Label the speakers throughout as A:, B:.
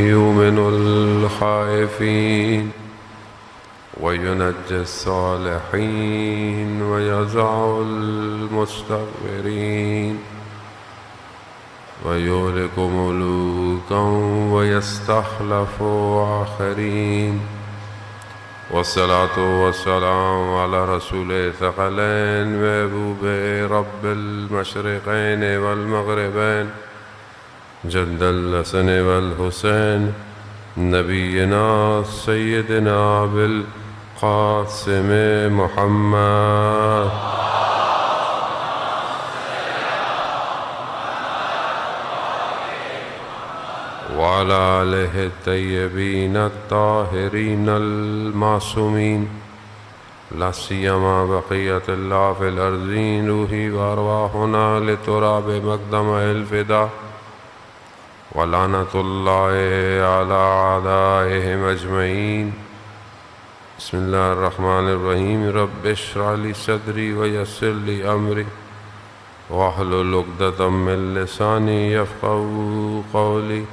A: يؤمن الخائفين وينجي الصالحين ويزع المستكبرين ويهلك ملوكا ويستخلف آخرين والصلاة والسلام على رسول ثقلين محبوب رب المشرقين والمغربين جد الحسن والحسين نبينا سيدنا بالقاسم محمد وعلى آله الطيبين الطاهرين المعصومين لا سيما بقية الله في الأرضين روحي وأرواحنا لتراب مقدم الفداء ولعنة الله على أعدائهم أجمعين. بسم الله الرحمن الرحيم. رب اشرح لي صدري ويسر لي أمري واحلل عقدة من لساني يفقهوا قولي.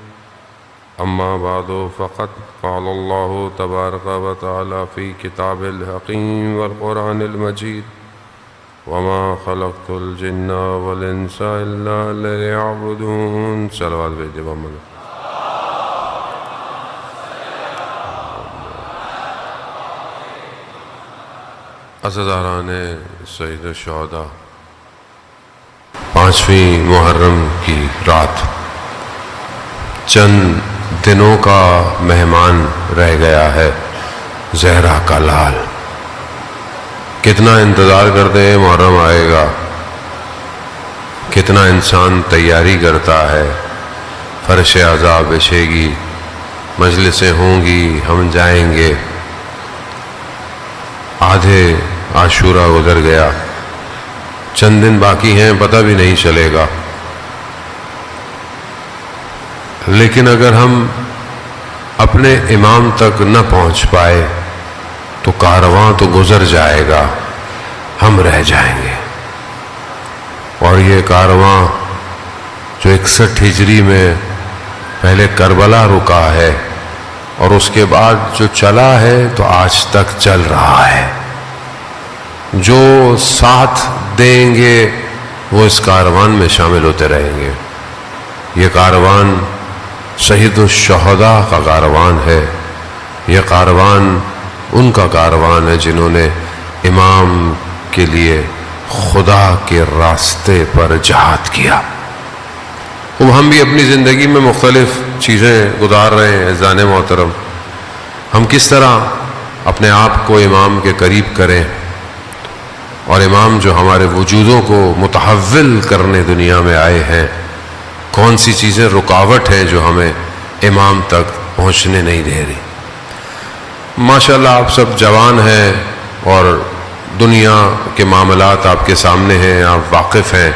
A: أما بعد فقد قال الله تبارك وتعالى في كتاب الحكيم والقرآن المجيد وما خلقت الجن والإنس إلا ليعبدون. صلوات بھیجئے محمد. عزیزان سید الشہداء، 5ویں محرم کی رات چند دنوں کا مہمان رہ گیا ہے زہرا کا لال. کتنا انتظار کرتے ہیں محرم آئے گا، کتنا انسان تیاری کرتا ہے. فرش عذاب بچھے گی، مجلسیں ہوں گی، ہم جائیں گے. آدھے عاشورہ گزر گیا، چند دن باقی ہیں، پتہ بھی نہیں چلے گا. لیکن اگر ہم اپنے امام تک نہ پہنچ پائے تو کارواں تو گزر جائے گا، ہم رہ جائیں گے. اور یہ کارواں جو 61 ہجری میں پہلے کربلا رکا ہے اور اس کے بعد جو چلا ہے تو آج تک چل رہا ہے. جو ساتھ دیں گے وہ اس کاروان میں شامل ہوتے رہیں گے. یہ کاروان شہید الشہداء کا کاروان ہے. یہ کاروان ان کا کاروان ہے جنہوں نے امام کے لیے خدا کے راستے پر جہاد کیا. ہم بھی اپنی زندگی میں مختلف چیزیں گزار رہے ہیں. عزیزان محترم، ہم کس طرح اپنے آپ کو امام کے قریب کریں، اور امام جو ہمارے وجودوں کو متحول کرنے دنیا میں آئے ہیں، کون سی چیزیں رکاوٹ ہیں جو ہمیں امام تک پہنچنے نہیں دے رہی. ماشاءاللہ آپ سب جوان ہیں اور دنیا کے معاملات آپ کے سامنے ہیں، آپ واقف ہیں.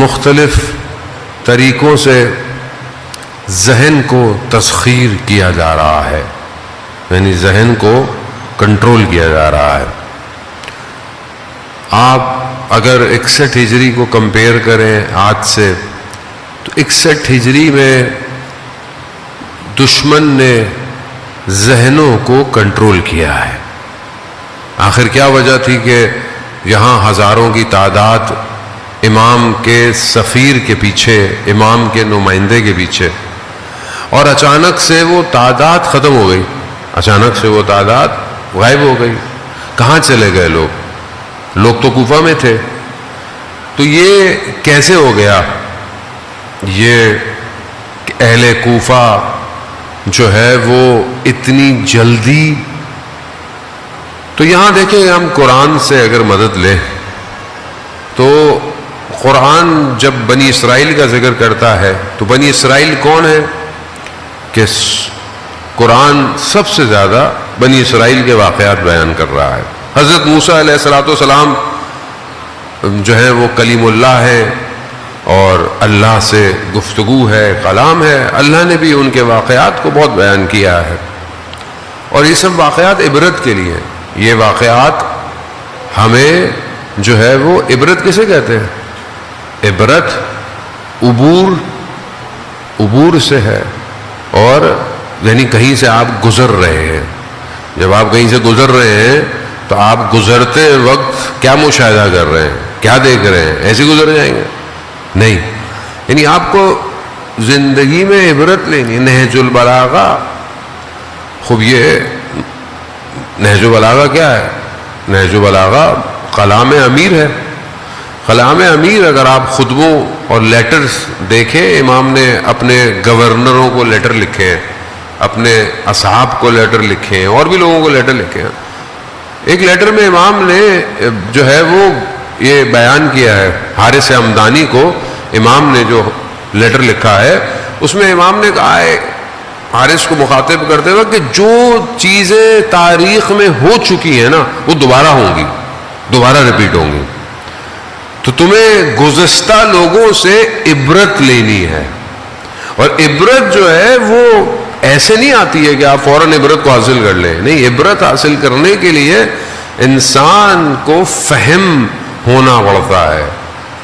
A: مختلف طریقوں سے ذہن کو تسخیر کیا جا رہا ہے، یعنی ذہن کو کنٹرول کیا جا رہا ہے. آپ اگر 61 ہجری کو کمپیئر کریں آج سے، تو 61 ہجری میں دشمن نے ذہنوں کو کنٹرول کیا ہے. آخر کیا وجہ تھی کہ یہاں ہزاروں کی تعداد امام کے سفیر کے پیچھے، امام کے نمائندے کے پیچھے، اور اچانک سے وہ تعداد ختم ہو گئی، اچانک سے وہ تعداد غائب ہو گئی. کہاں چلے گئے لوگ؟ لوگ تو کوفہ میں تھے. تو یہ کیسے ہو گیا؟ یہ اہل کوفہ جو ہے وہ اتنی جلدی، تو یہاں دیکھیں ہم قرآن سے اگر مدد لیں تو قرآن جب بنی اسرائیل کا ذکر کرتا ہے تو بنی اسرائیل کون ہے؟ کہ قرآن سب سے زیادہ بنی اسرائیل کے واقعات بیان کر رہا ہے. حضرت موسیٰ علیہ السلام جو ہے وہ کلیم اللہ ہے اور اللہ سے گفتگو ہے، کلام ہے. اللہ نے بھی ان کے واقعات کو بہت بیان کیا ہے، اور یہ سب واقعات عبرت کے لیے. یہ واقعات ہمیں جو ہے وہ عبرت کسے کہتے ہیں؟ عبرت عبور عبور سے ہے، اور یعنی کہیں سے آپ گزر رہے ہیں. جب آپ کہیں سے گزر رہے ہیں تو آپ گزرتے وقت کیا مشاہدہ کر رہے ہیں، کیا دیکھ رہے ہیں؟ ایسے گزر جائیں گے؟ نہیں. یعنی آپ کو زندگی میں عبرت لینی. نہج البلاغہ، خوب یہ نہج البلاغہ کیا ہے؟ نہج البلاغہ کلام امیر ہے. کلام امیر اگر آپ خطبوں اور لیٹرز دیکھیں، امام نے اپنے گورنروں کو لیٹر لکھے ہیں، اپنے اصحاب کو لیٹر لکھے ہیں، اور بھی لوگوں کو لیٹر لکھے ہیں. ایک لیٹر میں امام نے جو ہے وہ یہ بیان کیا ہے، حارث ہمدانی کو امام نے جو لیٹر لکھا ہے، اس میں امام نے کہا ہے حارث کو مخاطب کرتے ہوئے کہ جو چیزیں تاریخ میں ہو چکی ہیں نا وہ دوبارہ ہوں گی، دوبارہ ریپیٹ ہوں گی. تو تمہیں گزشتہ لوگوں سے عبرت لینی ہے. اور عبرت جو ہے وہ ایسے نہیں آتی ہے کہ آپ فوراً عبرت کو حاصل کر لیں. نہیں، عبرت حاصل کرنے کے لیے انسان کو فہم ہونا پڑتا ہے،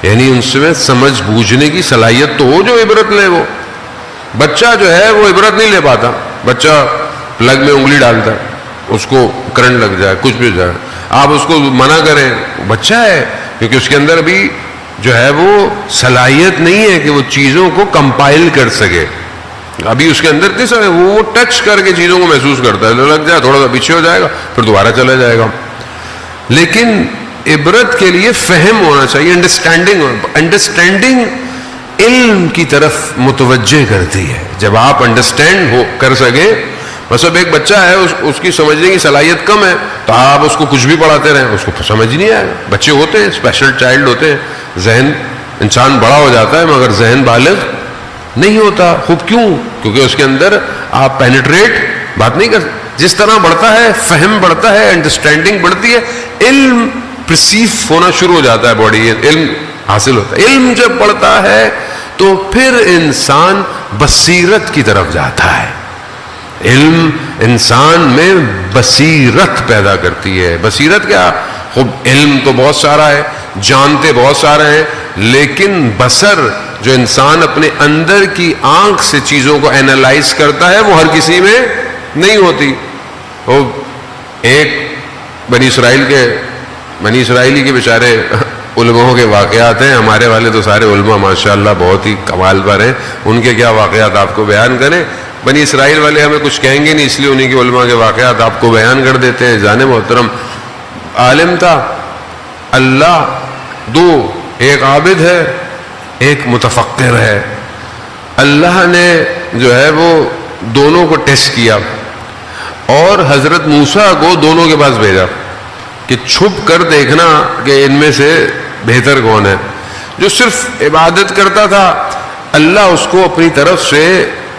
A: یعنی ان سے سمجھ بوجھنے کی صلاحیت تو ہو جو عبرت لے. وہ بچہ جو ہے وہ عبرت نہیں لے پاتا. بچہ پلگ میں انگلی ڈالتا ہے، اس کو کرنٹ لگ جائے، کچھ بھی جائے، آپ اس کو منع کریں، بچہ ہے، کیونکہ اس کے اندر ابھی جو ہے وہ صلاحیت نہیں ہے کہ وہ چیزوں کو کمپائل کر سکے. ابھی اس کے اندر کس ہے وہ ٹچ کر کے چیزوں کو محسوس کرتا ہے، لگ جائے تھوڑا سا پیچھے ہو جائے گا، پھر دوبارہ چلا جائے گا. لیکن عبرت کے لیے فہم ہونا چاہیے، انڈرسٹینڈنگ علم کی طرف متوجہ کرتی ہے. جب آپ انڈرسٹینڈ کر سکیں، مثلا ایک بچہ ہے اس کی سمجھنے کی صلاحیت کم ہے، تو آپ اس کو کچھ بھی پڑھاتے رہیں اس کو سمجھ نہیں آئے گا. بچے ہوتے ہیں، اسپیشل چائلڈ ہوتے ہیں، ذہن انسان بڑا ہو جاتا ہے مگر ذہن بالغ نہیں ہوتا. خوب کیوں؟ کیونکہ اس کے اندر آپ پینیٹریٹ بات نہیں کر. جس طرح بڑھتا ہے فہم بڑھتا ہے، انڈرسٹینڈنگ بڑھتی ہے، علم پرسیو ہونا شروع ہو جاتا ہے، باڈی علم حاصل ہوتا ہے. علم جب بڑھتا ہے تو پھر انسان بصیرت کی طرف جاتا ہے. علم انسان میں بصیرت پیدا کرتی ہے. بصیرت کیا؟ خوب علم تو بہت سارا ہے، جانتے بہت سارے ہیں، لیکن بصر جو انسان اپنے اندر کی آنکھ سے چیزوں کو اینالائز کرتا ہے وہ ہر کسی میں نہیں ہوتی. وہ ایک بنی اسرائیلی کے بیچارے علماء کے واقعات ہیں. ہمارے والے تو سارے علماء ماشاءاللہ بہت ہی کمال پر ہیں، ان کے کیا واقعات آپ کو بیان کریں. بنی اسرائیل والے ہمیں کچھ کہیں گے نہیں، اس لیے انہیں کے علماء کے واقعات آپ کو بیان کر دیتے ہیں. جانے محترم عالم تھا اللہ دو، ایک عابد ہے ایک متفکر ہے. اللہ نے جو ہے وہ دونوں کو ٹیسٹ کیا اور حضرت موسیٰ کو دونوں کے پاس بھیجا کہ چھپ کر دیکھنا کہ ان میں سے بہتر کون ہے. جو صرف عبادت کرتا تھا اللہ اس کو اپنی طرف سے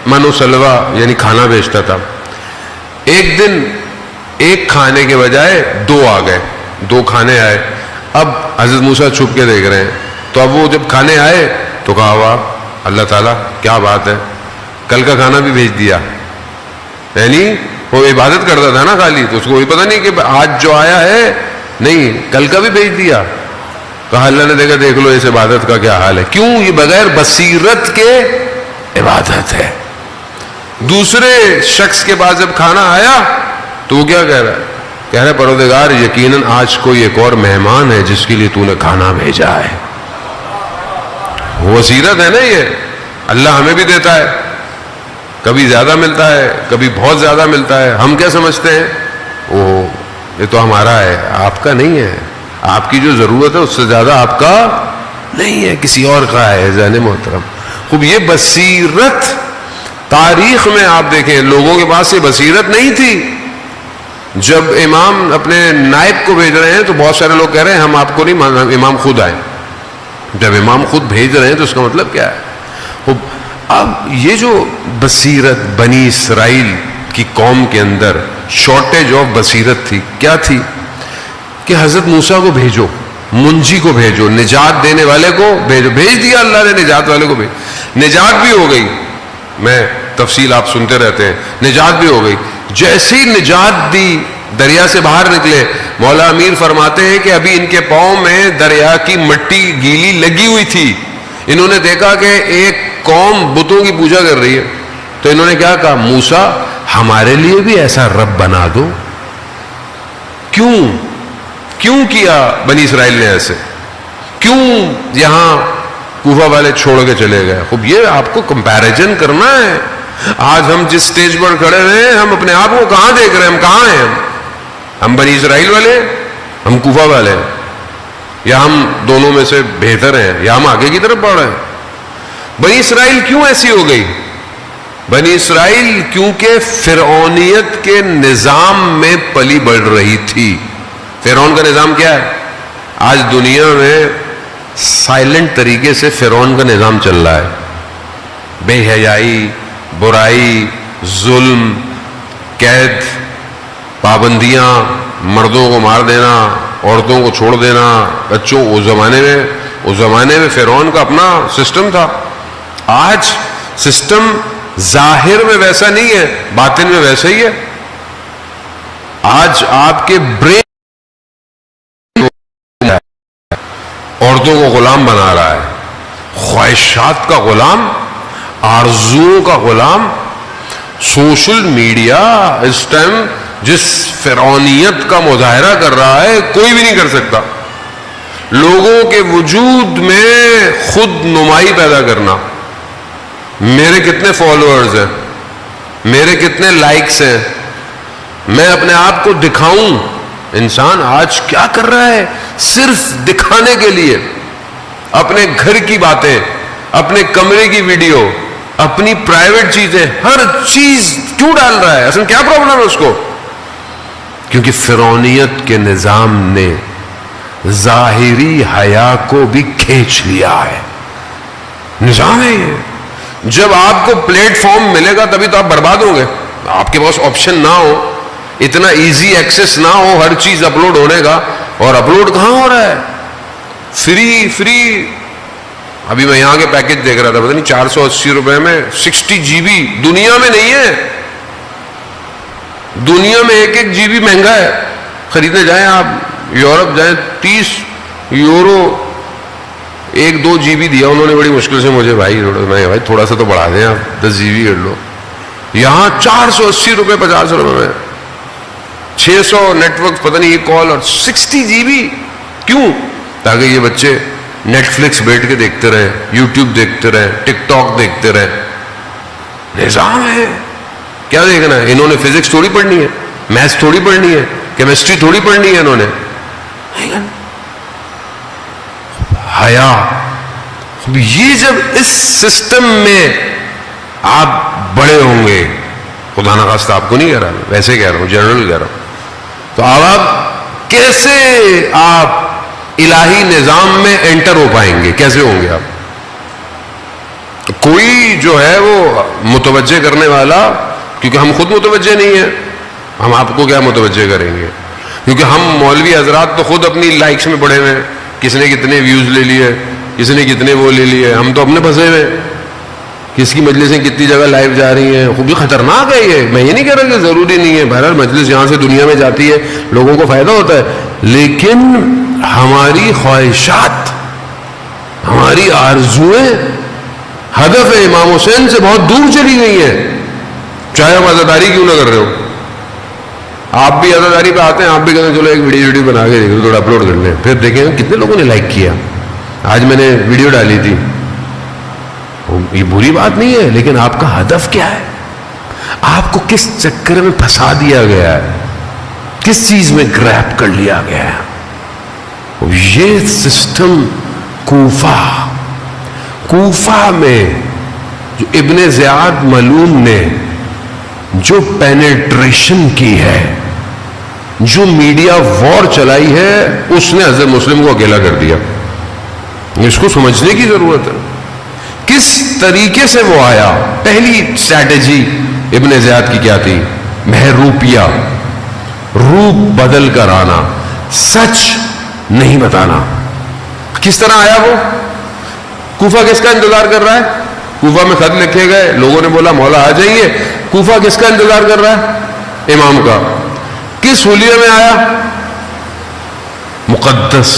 A: من و سلوہ یعنی کھانا بھیجتا تھا. ایک دن ایک کھانے کے بجائے دو آ گئے، دو کھانے آئے. اب حضرت موسیٰ چھپ کے دیکھ رہے ہیں، تو اب وہ جب کھانے آئے تو کہا واہ اللہ تعالیٰ کیا بات ہے، کل کا کھانا بھی بھیج دیا. یعنی وہ عبادت کرتا تھا نا خالی، تو اس کو پتہ نہیں کہ آج جو آیا ہے نہیں کل کا بھی بھیج دیا. کہا اللہ نے دیکھا دیکھ لو اس عبادت کا کیا حال ہے. کیوں؟ یہ بغیر بصیرت کے عبادت ہے. دوسرے شخص کے پاس جب کھانا آیا تو وہ کیا کہہ رہا ہے؟ کہہ رہے پروردگار یقیناً آج کوئی ایک اور مہمان ہے جس کے لیے تو نے کھانا بھیجا ہے. وہ بصیرت ہے نا. یہ اللہ ہمیں بھی دیتا ہے، کبھی زیادہ ملتا ہے کبھی بہت زیادہ ملتا ہے. ہم کیا سمجھتے ہیں وہ یہ تو ہمارا ہے، آپ کا نہیں ہے. آپ کی جو ضرورت ہے اس سے زیادہ آپ کا نہیں ہے، کسی اور کا ہے. ذہن محترم خوب یہ بصیرت تاریخ میں آپ دیکھیں لوگوں کے پاس یہ بصیرت نہیں تھی. جب امام اپنے نائب کو بھیج رہے ہیں تو بہت سارے لوگ کہہ رہے ہیں ہم آپ کو نہیں، امام خود آئے. جب امام خود بھیج رہے ہیں تو اس کا مطلب کیا ہے؟ اب یہ جو بصیرت بنی اسرائیل کی قوم کے اندر شارٹیج آف بصیرت تھی، کیا تھی کہ حضرت موسیٰ کو بھیجو، منجی کو بھیجو، نجات دینے والے کو بھیجو. بھیج دیا اللہ نے، نجات والے کو بھیج، نجات بھی ہو گئی. میں تفصیل آپ سنتے رہتے ہیں، نجات بھی ہو گئی. جیسی نجات دی دریا سے باہر نکلے، مولا امیر فرماتے ہیں کہ ابھی ان کے پاؤں میں دریا کی مٹی گیلی لگی ہوئی تھی. انہوں نے دیکھا کہ ایک قوم بتوں کی پوجا کر رہی ہے. تو انہوں نے کیا کہا, موسیٰ ہمارے لیے بھی ایسا رب بنا دو. کیوں کیا بنی اسرائیل نے ایسے؟ کیوں یہاں کوفہ والے چھوڑ کے چلے گئے؟ خوب یہ آپ کو کمپیریزن کرنا ہے. آج ہم جس سٹیج پر کھڑے ہیں, ہم اپنے آپ کو کہاں دیکھ رہے ہیں؟ ہم کہاں ہیں؟ ہم بنی اسرائیل والے, ہم کوفہ والے, یا ہم دونوں میں سے بہتر ہیں, یا ہم آگے کی طرف بڑھ رہے ہیں؟ بنی اسرائیل کیوں ایسی ہو گئی؟ بنی اسرائیل کیونکہ فرعونیت کے نظام میں پلی بڑھ رہی تھی. فرعون کا نظام کیا ہے؟ آج دنیا میں سائلنٹ طریقے سے فرعون کا نظام چل رہا ہے. بے حیائی, برائی, ظلم, قید, پابندیاں, مردوں کو مار دینا, عورتوں کو چھوڑ دینا, بچوں. اس زمانے میں فرعون کا اپنا سسٹم تھا. آج سسٹم ظاہر میں ویسا نہیں ہے, باطن میں ویسا ہی ہے. آج آپ کے برین عورتوں کو غلام بنا رہا ہے, خواہشات کا غلام, آرزوؤں کا غلام. سوشل میڈیا اس ٹائم جس فرعونیت کا مظاہرہ کر رہا ہے کوئی بھی نہیں کر سکتا. لوگوں کے وجود میں خود نمائی پیدا کرنا, میرے کتنے فالوورز ہیں, میرے کتنے لائکس ہیں, میں اپنے آپ کو دکھاؤں. انسان آج کیا کر رہا ہے؟ صرف دکھانے کے لیے اپنے گھر کی باتیں, اپنے کمرے کی ویڈیو, اپنی پرائیویٹ چیزیں, ہر چیز کیوں ڈال رہا ہے؟ اصل کیا پرابلم ہے اس کو؟ کیونکہ فرعونیت کے نظام نے ظاہری حیا کو بھی کھینچ لیا ہے. نظام ہے یہ. جب آپ کو پلیٹ فارم ملے گا تبھی تو آپ برباد ہوں گے. آپ کے پاس آپشن نہ ہو, اتنا ایزی ایکسس نہ ہو ہر چیز اپلوڈ ہونے کا, اور اپلوڈ کہاں ہو رہا ہے؟ فری. ابھی میں یہاں کے پیکج دیکھ رہا تھا, پتہ نہیں 480 روپے میں 60 GB. دنیا میں نہیں ہے, دنیا میں 1 GB مہنگا ہے. خریدنے جائیں آپ, یورپ جائیں, 30 یورو 1-2 GB دیا انہوں نے بڑی مشکل سے مجھے. بھائی تھوڑا سا تو بڑھا دیں آپ, 10 GB کر لو. یہاں 480 روپے 50 روپے میں 600 نیٹ ورک, پتہ نہیں یہ کال, اور 60 GB. کیوں؟ تاکہ یہ بچے نیٹ فلکس بیٹھ کے دیکھتے رہے, یوٹیوب دیکھتے رہے, ٹک ٹاک دیکھتے رہے. نظام ہے. کیا دیکھنا ہے انہوں نے؟ فزکس تھوڑی پڑھنی ہے, میتھس تھوڑی پڑھنی ہے, کیمسٹری تھوڑی پڑھنی ہے انہوں نے. حیا. یہ جب اس سسٹم میں آپ بڑے ہوں گے, خدا نخواستہ آپ کو نہیں کہہ رہا, ویسے کہہ رہا ہوں, جنرل کہہ رہا ہوں, تو آپ کیسے آپ الہی نظام میں انٹر ہو پائیں گے؟ کیسے ہوں گے آپ؟ کوئی جو ہے وہ متوجہ کرنے والا, کیونکہ ہم خود متوجہ نہیں ہیں, ہم آپ کو کیا متوجہ کریں گے؟ کیونکہ ہم مولوی حضرات تو خود اپنی لائکس میں پڑے ہوئے ہیں, کس نے کتنے ویوز لے لیے, کس نے کتنے وہ لے لیے. ہم تو اپنے پھنسے ہوئے, کس کی مجلسیں کتنی جگہ لائیو جا رہی ہیں. خوب بھی خطرناک ہے یہ. میں یہ نہیں کہہ رہا کہ ضروری نہیں ہے, بہرحال مجلس یہاں سے دنیا میں جاتی ہے, لوگوں کو فائدہ ہوتا ہے, لیکن ہماری خواہشات, ہماری آرزویں ہدف امام حسین سے بہت دور چلی گئی ہیں. چاہے ہم عزاداری کیوں نہ کر رہے ہو. آپ بھی عزاداری پہ آتے ہیں, آپ بھی کہتے ہیں چلو ایک ویڈیو بنا کے دیکھ لو, تھوڑا اپلوڈ کر لیں, پھر دیکھیں کتنے لوگوں نے لائک کیا. آج میں نے ویڈیو ڈالی تھی, یہ بری بات نہیں ہے, لیکن آپ کا ہدف کیا ہے؟ آپ کو کس چکر میں پھنسا دیا گیا ہے, کس چیز میں گریب کر لیا گیا ہے؟ یہ سسٹم کوفہ میں جو ابن زیاد ملعون نے جو پینیٹریشن کی ہے, جو میڈیا وار چلائی ہے, اس نے حضرت مسلم کو اکیلا کر دیا. اس کو سمجھنے کی ضرورت ہے. کس طریقے سے وہ آیا؟ پہلی اسٹریٹجی ابن زیاد کی کیا تھی؟ بہروپیہ, روپ بدل کر آنا, سچ نہیں بتانا. کس طرح آیا وہ؟ کوفہ کس کا انتظار کر رہا ہے؟ کوفہ میں خط لکھے گئے, لوگوں نے بولا مولا آ جائیے. کوفہ کس کا انتظار کر رہا ہے؟ امام کا. کس حلیے میں آیا؟ مقدس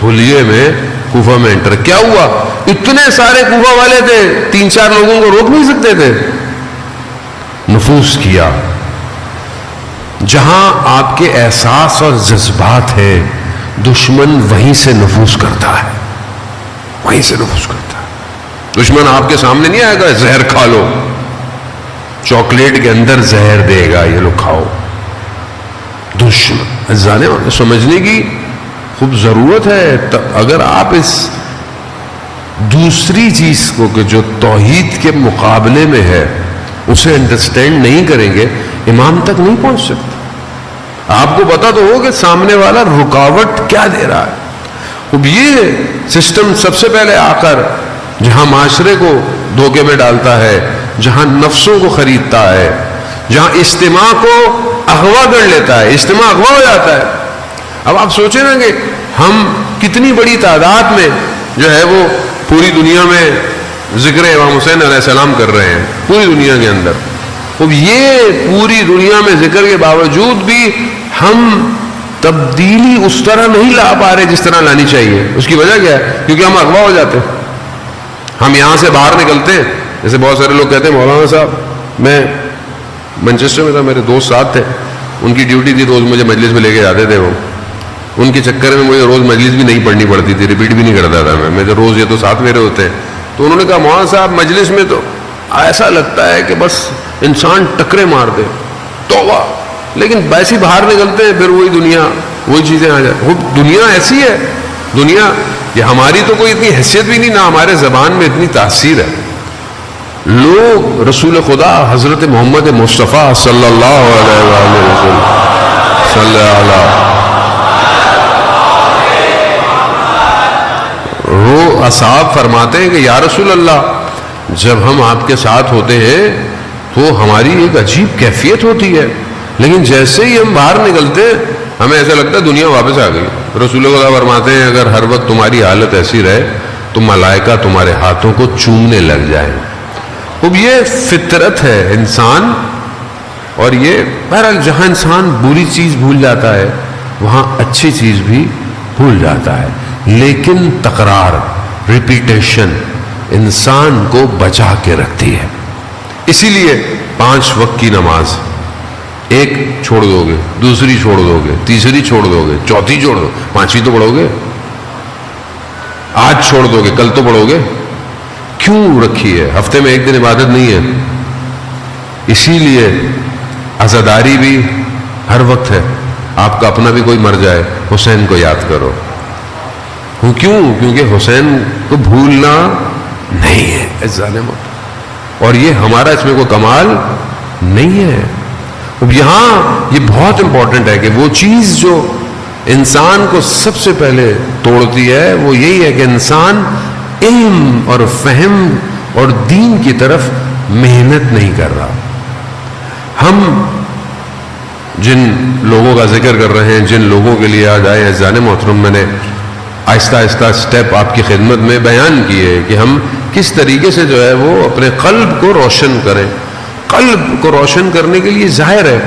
A: حلیے میں کوفہ میں انٹر. کیا ہوا؟ اتنے سارے کوفہ والے تھے, 3-4 لوگوں کو روک نہیں سکتے تھے. نفوذ کیا. جہاں آپ کے احساس اور جذبات ہے, دشمن وہیں سے نفوذ کرتا ہے, وہیں سے نفوذ کرتا ہے. دشمن آپ کے سامنے نہیں آئے گا زہر کھا لو, چاکلیٹ کے اندر زہر دے گا, یہ لو کھاؤ. دشمن جانے سمجھنے کی خوب ضرورت ہے. اگر آپ اس دوسری چیز کو کہ جو توحید کے مقابلے میں ہے اسے انڈرسٹینڈ نہیں کریں گے, امام تک نہیں پہنچ سکتے. آپ کو پتا تو ہو کہ سامنے والا رکاوٹ کیا دے رہا ہے. اب یہ سسٹم سب سے پہلے آ کر جہاں معاشرے کو دھوکے میں ڈالتا ہے, جہاں نفسوں کو خریدتا ہے, جہاں اجتماع کو اغوا کر لیتا ہے, اجتماع اغوا ہو جاتا ہے. اب آپ سوچیں نا کہ ہم کتنی بڑی تعداد میں جو ہے وہ پوری دنیا میں ذکر امام حسین علیہ السلام کر رہے ہیں, پوری دنیا کے اندر. اب یہ پوری دنیا میں ذکر کے باوجود بھی ہم تبدیلی اس طرح نہیں لا پا رہے جس طرح لانی چاہیے. اس کی وجہ کیا ہے؟ کیونکہ ہم اغوا ہو جاتے ہیں. ہم یہاں سے باہر نکلتے ہیں, جیسے بہت سارے لوگ کہتے ہیں مولانا صاحب میں مانچسٹر میں تھا, میرے دوست ساتھ تھے, ان کی ڈیوٹی تھی, روز مجھے مجلس میں لے کے جاتے تھے. وہ ان کے چکر میں مجھے روز مجلس بھی نہیں پڑھنی پڑتی تھی, ریپیٹ بھی نہیں کرتا تھا میں تو روز, یہ تو ساتھ میرے ہوتے ہیں. تو انہوں نے کہا مولانا صاحب مجلس میں تو ایسا لگتا ہے کہ بس انسان ٹکرے مار دے, توبہ, لیکن ویسے باہر نکلتے ہیں پھر وہی دنیا, وہی چیزیں آ جائیں. وہ دنیا ایسی ہے, دنیا یہ ہماری تو کوئی اتنی حیثیت بھی نہیں, نہ ہمارے زبان میں اتنی تاثیر ہے. لوگ رسول خدا حضرت محمد مصطفیٰ صلی اللہ علیہ وسلم صلی اللہ وہ اصحاب فرماتے ہیں کہ یا رسول اللہ, جب ہم آپ کے ساتھ ہوتے ہیں تو ہماری ایک عجیب کیفیت ہوتی ہے, لیکن جیسے ہی ہم باہر نکلتے ہمیں ایسا لگتا ہے دنیا واپس آ گئی. رسول اللہ فرماتے ہیں اگر ہر وقت تمہاری حالت ایسی رہے تو ملائکہ تمہارے ہاتھوں کو چومنے لگ جائیں. اب یہ فطرت ہے انسان, اور یہ بہرحال جہاں انسان بری چیز بھول جاتا ہے وہاں اچھی چیز بھی بھول جاتا ہے. لیکن تکرار, ریپیٹیشن انسان کو بچا کے رکھتی ہے. اسی لیے 5 وقت کی نماز ایک چھوڑ دو گے, دوسری چھوڑ دو گے, تیسری چھوڑ دو گے, چوتھی چھوڑ دو, 5ویں تو پڑھو گے. آج چھوڑ دو گے کل تو پڑھو گے. کیوں رکھی ہے؟ ہفتے میں ایک دن عبادت نہیں ہے. اسی لیے عزاداری بھی ہر وقت ہے. آپ کا اپنا بھی کوئی مر جائے حسین کو یاد کرو. کیوں؟ کیونکہ حسین کو بھولنا نہیں ہے ظالموں, اور یہ ہمارا اس میں کوئی کمال نہیں ہے. اب یہاں یہ بہت امپورٹنٹ ہے کہ وہ چیز جو انسان کو سب سے پہلے توڑتی ہے وہ یہی ہے کہ انسان علم اور فہم اور دین کی طرف محنت نہیں کر رہا. ہم جن لوگوں کا ذکر کر رہے ہیں, جن لوگوں کے لیے آج آئے ہیں جان محترم, میں نے آہستہ آہستہ اسٹیپ آپ کی خدمت میں بیان کیے کہ ہم کس طریقے سے جو ہے وہ اپنے قلب کو روشن کریں. قلب کو روشن کرنے کے لیے ظاہر ہے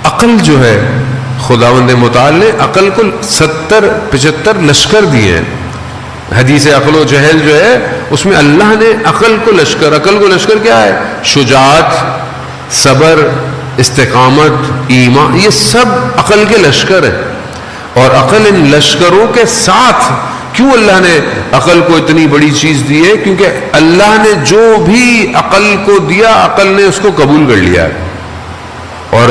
A: عقل جو ہے, خداوند متعال نے عقل کو 70-75 لشکر دیے ہیں. حدیث عقل و جہل جو ہے اس میں اللہ نے عقل کو لشکر کیا ہے؟ شجاعت, صبر, استقامت, ایمان, یہ سب عقل کے لشکر ہیں. اور عقل ان لشکروں کے ساتھ کیوں اللہ نے عقل کو اتنی بڑی چیز دی ہے؟ کیونکہ اللہ نے جو بھی عقل کو دیا عقل نے اس کو قبول کر لیا ہے. اور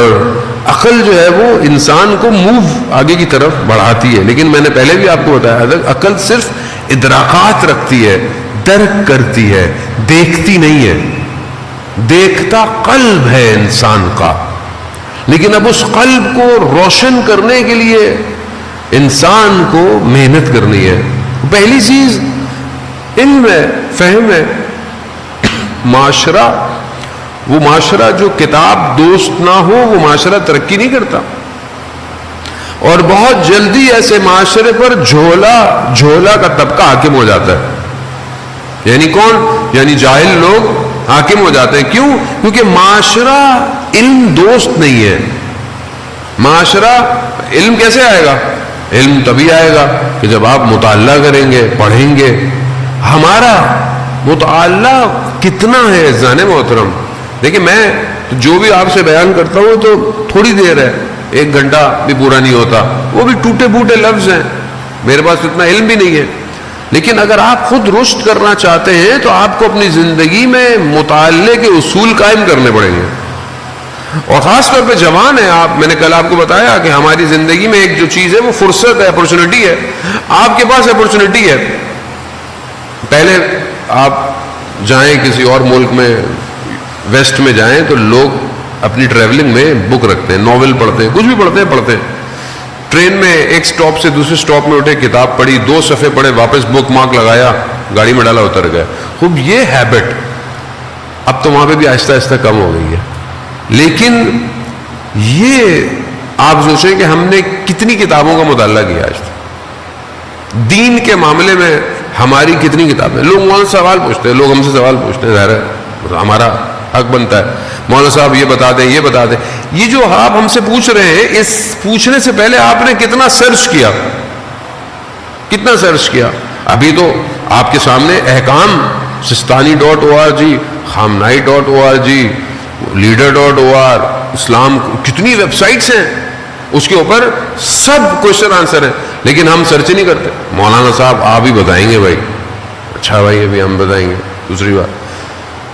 A: عقل جو ہے وہ انسان کو موو آگے کی طرف بڑھاتی ہے. لیکن میں نے پہلے بھی آپ کو بتایا عقل صرف ادراکات رکھتی ہے, درک کرتی ہے, دیکھتی نہیں ہے. دیکھتا قلب ہے انسان کا, لیکن اب اس قلب کو روشن کرنے کے لیے انسان کو محنت کرنی ہے. پہلی چیز علم ہے, فہم ہے. معاشرہ, وہ معاشرہ جو کتاب دوست نہ ہو وہ معاشرہ ترقی نہیں کرتا. اور بہت جلدی ایسے معاشرے پر جھولا کا طبقہ حاکم ہو جاتا ہے. یعنی کون؟ یعنی جاہل لوگ حاکم ہو جاتے ہیں. کیوں؟ کیونکہ معاشرہ علم دوست نہیں ہے. معاشرہ علم کیسے آئے گا؟ علم تبھی آئے گا کہ جب آپ مطالعہ کریں گے, پڑھیں گے. ہمارا مطالعہ کتنا ہے عزیزان محترم؟ دیکھیں میں جو بھی آپ سے بیان کرتا ہوں تو تھوڑی دیر ہے, 1 گھنٹہ بھی پورا نہیں ہوتا, وہ بھی ٹوٹے پھوٹے لفظ ہیں, میرے پاس اتنا علم بھی نہیں ہے. لیکن اگر آپ خود رشد کرنا چاہتے ہیں تو آپ کو اپنی زندگی میں مطالعے کے اصول قائم کرنے پڑیں گے. اور خاص طور پہ جوان ہیں آپ, میں نے کل آپ کو بتایا کہ ہماری زندگی میں ایک جو چیز ہے وہ فرصت ہے, اپرچونٹی ہے. آپ کے پاس اپرچونٹی ہے. پہلے آپ جائیں کسی اور ملک میں, ویسٹ میں جائیں تو لوگ اپنی ٹریولنگ میں بک رکھتے ہیں, ناول پڑھتے ہیں, کچھ بھی پڑھتے ہیں. ٹرین میں ایک سٹاپ سے دوسرے سٹاپ میں اٹھے, کتاب پڑھی, 2 صفحے پڑھے, واپس بک مارک لگایا, گاڑی میں ڈالا, اتر گئے. خوب یہ ہیبٹ اب تو وہاں پہ بھی آہستہ آہستہ کم ہو گئی ہے. لیکن یہ آپ سوچیں کہ ہم نے کتنی کتابوں کا مطالعہ کیا آج تک دین کے معاملے میں, ہماری کتنی کتابیں. لوگ مولانا سوال پوچھتے ہیں, لوگ ہم سے سوال پوچھتے ہیں, ظاہر ہے ہمارا حق بنتا ہے, مولانا صاحب یہ بتا دیں, یہ بتا دیں. یہ جو آپ ہم سے پوچھ رہے ہیں, اس پوچھنے سے پہلے آپ نے کتنا سرچ کیا, کتنا سرچ کیا؟ ابھی تو آپ کے سامنے احکام sistani.org, khamnai.org, leader.org, اسلام, کتنی ویب سائٹس ہیں, اس کے اوپر سب کوشچن آنسر ہیں. لیکن ہم سرچ نہیں کرتے. مولانا صاحب آپ ہی بتائیں گے بھائی. اچھا بھائی ابھی ہم بتائیں گے.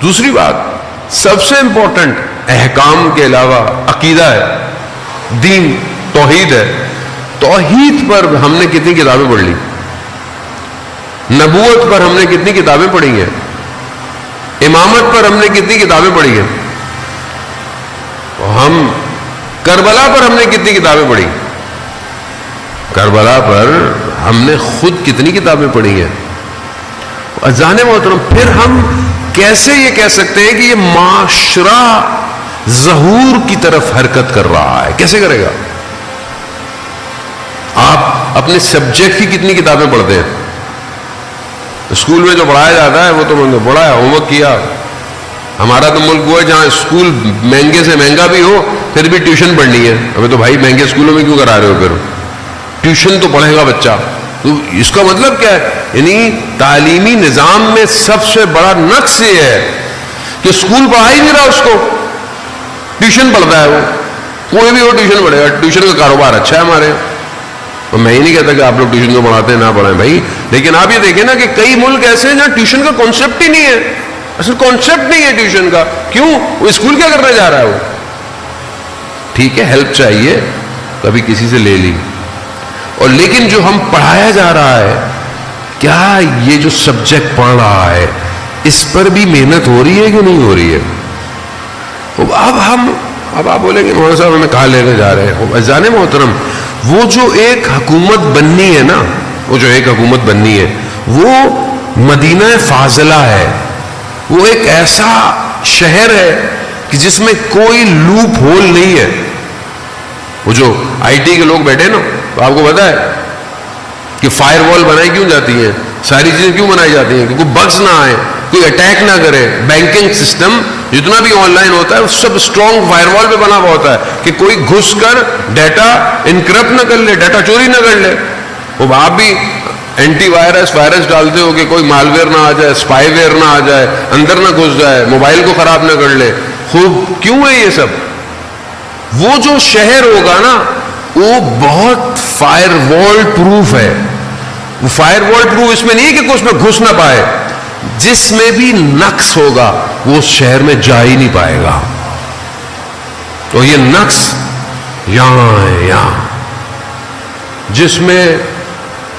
A: دوسری بات سب سے امپورٹنٹ احکام کے علاوہ عقیدہ ہے, دین, توحید ہے. توحید پر ہم نے کتنی کتابیں پڑھ لی, نبوت پر ہم نے کتنی کتابیں پڑھی ہیں, امامت پر ہم نے کتنی کتابیں پڑھی ہیں, ہم کربلا پر ہم نے کتنی کتابیں پڑھی, کربلا پر ہم نے خود کتنی کتابیں پڑھی ہیں. اذان محترم, پھر ہم کیسے یہ کہہ سکتے ہیں کہ یہ معاشرہ ظہور کی طرف حرکت کر رہا ہے؟ کیسے کرے گا؟ آپ اپنے سبجیکٹ کی کتنی کتابیں پڑھتے ہیں؟ اسکول میں جو پڑھایا جاتا ہے وہ تو میں نے پڑھا ہے, ہوم ورک کیا. ہمارا تو ملک وہ ہے جہاں اسکول مہنگے سے مہنگا بھی ہو پھر بھی ٹیوشن پڑھنی ہے. ہمیں تو بھائی مہنگے اسکولوں میں کیوں کرا رہے ہو, پھر ٹیوشن تو پڑھے گا بچہ. تو اس کا مطلب کیا ہے؟ یعنی تعلیمی نظام میں سب سے بڑا نقص یہ ہے کہ اسکول پڑھا ہی نہیں رہا, اس کو ٹیوشن پڑھتا ہے. وہ کوئی بھی ہو ٹیوشن پڑھے گا. ٹیوشن کا کاروبار اچھا ہے ہمارے یہاں. اور میں ہی نہیں کہتا کہ آپ لوگ ٹیوشن کو پڑھاتے ہیں نہ پڑھائیں بھائی, لیکن آپ یہ دیکھیں نا کہ کئی ملک ایسے ہیں جہاں ٹیوشن کا کانسیپٹ ہی نہیں ہے. اصل کانسیپٹ نہیں ہے ٹیوشن کا. کیوں؟ وہ اسکول کیا کرنے جا رہا ہے؟ وہ ٹھیک ہے ہیلپ چاہیے, کبھی کسی سے لے لی, اور لیکن جو ہم پڑھایا جا رہا ہے, کیا یہ جو سبجیکٹ پڑھ رہا ہے اس پر بھی محنت ہو رہی ہے کہ نہیں ہو رہی ہے؟ اب آپ بولیں گے مولانا صاحب ہمیں کہاں لے کے جا رہے ہیں. اذان محترم, وہ جو ایک حکومت بننی ہے نا, وہ جو ایک حکومت بننی ہے وہ مدینہ فاضلہ ہے. وہ ایک ایسا شہر ہے کہ جس میں کوئی لوپ ہول نہیں ہے. وہ جو آئی ٹی کے لوگ بیٹھے نا, تو آپ کو پتا ہے کہ فائر وال بنائی کیوں جاتی ہیں, ساری چیزیں کیوں بنائی جاتی ہیں کہ کوئی بگز نہ آئے, کوئی اٹیک نہ کرے. بینکنگ سسٹم جتنا بھی آن لائن ہوتا ہے وہ سب اسٹرانگ فائر وال پہ بنا ہوا ہوتا ہے کہ کوئی گھس کر ڈیٹا انکرپٹ نہ کر لے, ڈیٹا چوری نہ کر لے. وہ آپ بھی اینٹی وائرس ڈالتے ہو کہ کوئی مالویئر نہ آ جائے, اسپائی ویئر نہ آ جائے, اندر نہ گھس جائے, موبائل کو خراب نہ کر لے. خوب کیوں ہے یہ سب؟ وہ جو شہر ہوگا نا وہ بہت فائر وال پروف ہے. وہ فائر وال پروف اس میں نہیں ہے کہ کوئی اس میں گھس نہ پائے, جس میں بھی نقص ہوگا وہ اس شہر میں جا ہی نہیں پائے گا. تو یہ نقص یہاں ہے, یہاں جس میں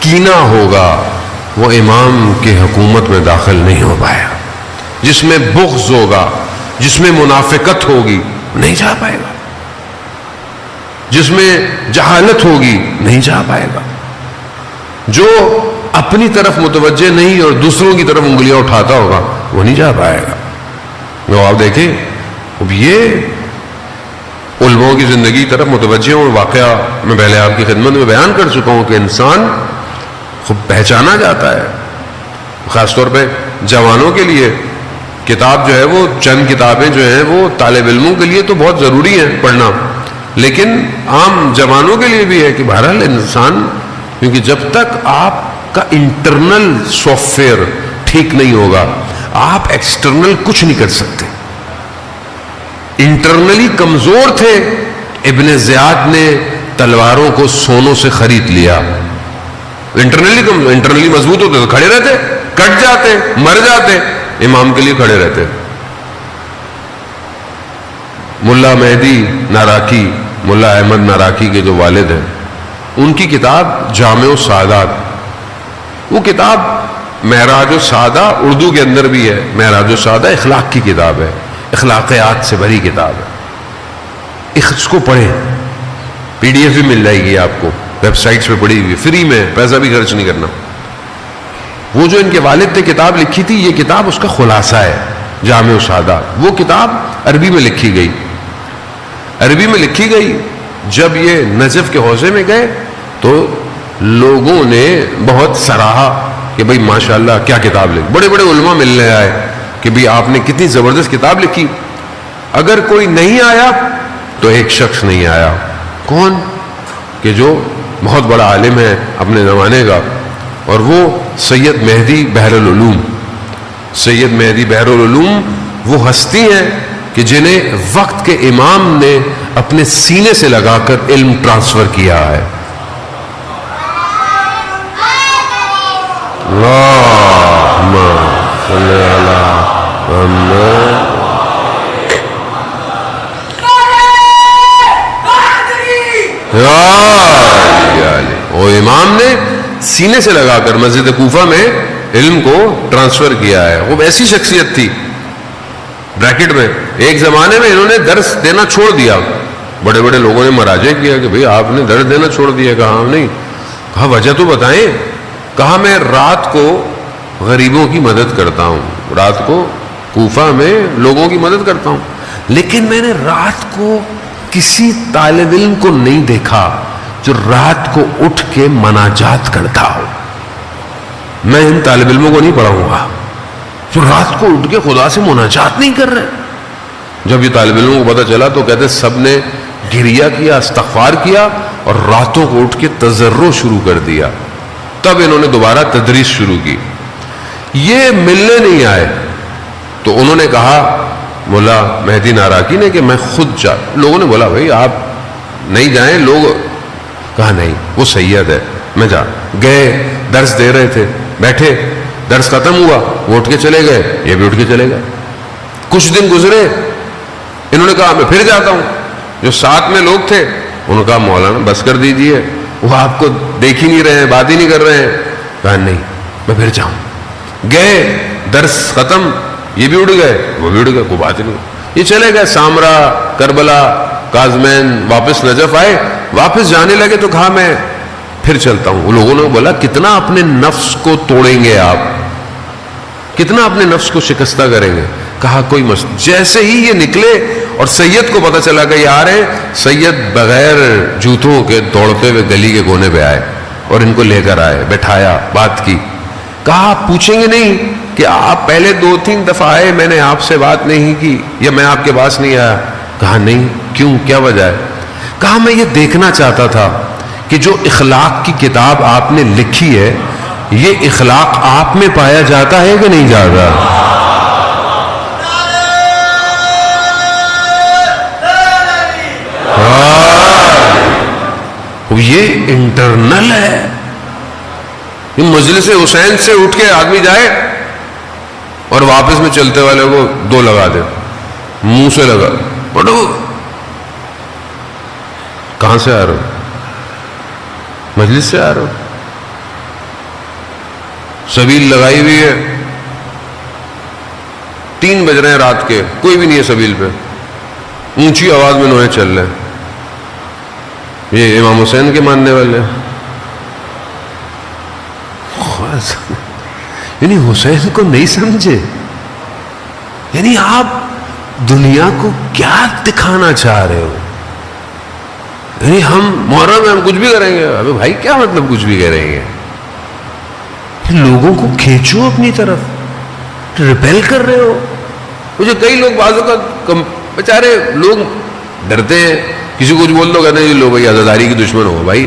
A: کینہ ہوگا وہ امام کی حکومت میں داخل نہیں ہو پائے گا. جس میں بغض ہوگا, جس میں منافقت ہوگی, نہیں جا پائے گا. جس میں جہالت ہوگی نہیں جا پائے گا. جو اپنی طرف متوجہ نہیں اور دوسروں کی طرف انگلیاں اٹھاتا ہوگا وہ نہیں جا پائے گا. تو آپ دیکھیں اب یہ علماء کی زندگی کی طرف متوجہ ہوں. واقعہ میں پہلے آپ کی خدمت میں بیان کر چکا ہوں کہ انسان خوب پہچانا جاتا ہے. خاص طور پہ جوانوں کے لیے کتاب جو ہے, وہ چند کتابیں جو ہیں وہ طالب علموں کے لیے تو بہت ضروری ہیں پڑھنا, لیکن عام جوانوں کے لیے بھی ہے کہ بہرحال انسان کیونکہ جب تک آپ کا انٹرنل سافٹ ویئر ٹھیک نہیں ہوگا آپ ایکسٹرنل کچھ نہیں کر سکتے. انٹرنلی کمزور تھے, ابن زیاد نے تلواروں کو سونوں سے خرید لیا. انٹرنلی مضبوط ہوتے تو کھڑے رہتے, کٹ جاتے, مر جاتے, امام کے لیے کھڑے رہتے. ملا مہدی ناراکی, ملا احمد ناراکی کے جو والد ہیں, ان کی کتاب جامع السعادات, وہ کتاب معراج السعادہ اردو کے اندر بھی ہے. معراج السعادہ اخلاق کی کتاب ہے, اخلاقیات سے بھری کتاب ہے. اس کو پڑھیں, پی ڈی ایف بھی مل جائے گی آپ کو, ویب سائٹس پہ پڑھی ہوئی, فری میں, پیسہ بھی خرچ نہیں کرنا. وہ جو ان کے والد نے کتاب لکھی تھی, یہ کتاب اس کا خلاصہ ہے, جامع السعادات. وہ کتاب عربی میں لکھی گئی. عربی میں لکھی گئی. جب یہ نجف کے حوزے میں گئے تو لوگوں نے بہت سراہا کہ بھئی ماشاءاللہ کیا کتاب لکھی. بڑے بڑے علماء ملنے آئے کہ بھئی آپ نے کتنی زبردست کتاب لکھی. اگر کوئی نہیں آیا تو ایک شخص نہیں آیا. کون؟ کہ جو بہت بڑا عالم ہے اپنے زمانے کا, اور وہ سید مہدی بحر العلوم. سید مہدی بحر العلوم وہ ہستی ہیں کہ جنہیں وقت کے امام نے اپنے سینے سے لگا کر علم ٹرانسفر کیا ہے. اللہم صلی علی محمد. وہ امام نے سینے سے لگا کر مسجد کوفہ میں علم کو ٹرانسفر کیا ہے. وہ ایسی شخصیت تھی. بریکٹ میں ایک زمانے میں انہوں نے درس دینا چھوڑ دیا. بڑے بڑے لوگوں نے مراجع کیا کہ بھئی آپ نے درس دینا چھوڑ دیا. کہا نہیں. کہا وجہ تو بتائیں. کہا میں رات کو غریبوں کی مدد کرتا ہوں, رات کو کوفہ میں لوگوں کی مدد کرتا ہوں, لیکن میں نے رات کو کسی طالب علم کو نہیں دیکھا جو رات کو اٹھ کے مناجات کرتا ہو. میں ان طالب علموں کو نہیں پڑھاؤں گا جو رات کو اٹھ کے خدا سے مناجات نہیں کر رہے. جب یہ طالب علموں کو پتہ چلا تو کہتے سب نے گریہ کیا, استغفار کیا, اور راتوں کو اٹھ کے تضرع شروع کر دیا. تب انہوں نے دوبارہ تدریس شروع کی. یہ ملنے نہیں آئے تو انہوں نے کہا مولا مہدی ناراکی نے کہ میں خود لوگوں نے بولا بھائی آپ نہیں جائیں. لوگ کہا نہیں وہ سید ہے, میں جا. گئے, درس دے رہے تھے, بیٹھے, درس ختم ہوا, وہ اٹھ کے چلے گئے, یہ بھی اٹھ کے چلے گئے. کچھ دن گزرے, انہوں نے کہا میں پھر جاتا ہوں. جو ساتھ میں لوگ تھے انہوں نے کہا مولانا بس کر دیجئے, وہ آپ کو دیکھ ہی نہیں رہے ہیں, بات ہی نہیں کر رہے ہیں. کہا نہیں میں پھر جاؤں. گئے, درس ختم, یہ بھی اڑ گئے, وہ بھی اڑ گئے, کوئی بات نہیں. یہ چلے گئے سامرا, کربلا, کازمین, واپس نجف آئے. واپس جانے لگے تو کہا میں پھر چلتا ہوں. وہ لوگوں نے بولا کتنا اپنے نفس کو توڑیں گے آپ, کتنا اپنے نفس کو شکستہ کریں گے. کہا کوئی مسئلہ. جیسے ہی یہ نکلے اور سید کو پتہ چلا کہ یہ آ رہے ہیں, سید بغیر جوتوں کے دوڑتے ہوئے گلی کے کونے پہ آئے اور ان کو لے کر آئے, بٹھایا, بات کی. کہا آپ پوچھیں گے نہیں کہ آپ پہلے 2-3 دفعہ آئے, میں نے آپ سے بات نہیں کی, یا میں آپ کے پاس نہیں آیا. کہا نہیں, کیوں, کیا وجہ ہے. کہا میں یہ دیکھنا چاہتا تھا کہ جو اخلاق کی کتاب آپ نے لکھی ہے یہ اخلاق آپ میں پایا جاتا ہے کہ نہیں جاتا. یہ انٹرنل ہے. مجلس حسین سے اٹھ کے آدمی جائے اور واپس میں چلتے والے کو 2 لگا دے, منہ سے لگا, پڑھو کہاں سے آ رہے ہو, مجلس سے آ رہے ہو. سبیل لگائی ہوئی ہے, 3 بج رہے ہیں رات کے, کوئی بھی نہیں ہے سبیل پہ, اونچی آواز میں نوحے چل رہے ہیں. یہ امام حسین کے ماننے والے, یعنی حسین کو نہیں سمجھے. یعنی آپ دنیا کو کیا دکھانا چاہ رہے ہو. یعنی ہم محرم میں ہم کچھ بھی کریں گے. ابے بھائی کیا مطلب کچھ بھی کریں گے, لوگوں کو کھینچو اپنی طرف, ریپیل کر رہے ہو. مجھے کئی لوگ بعضوں کا بیچارے لوگ ڈرتے ہیں, کسی کو کچھ بول دو کہتے ہیں لو بھائی عزاداری کی دشمن ہو. بھائی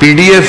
A: PDF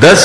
A: 10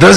A: 10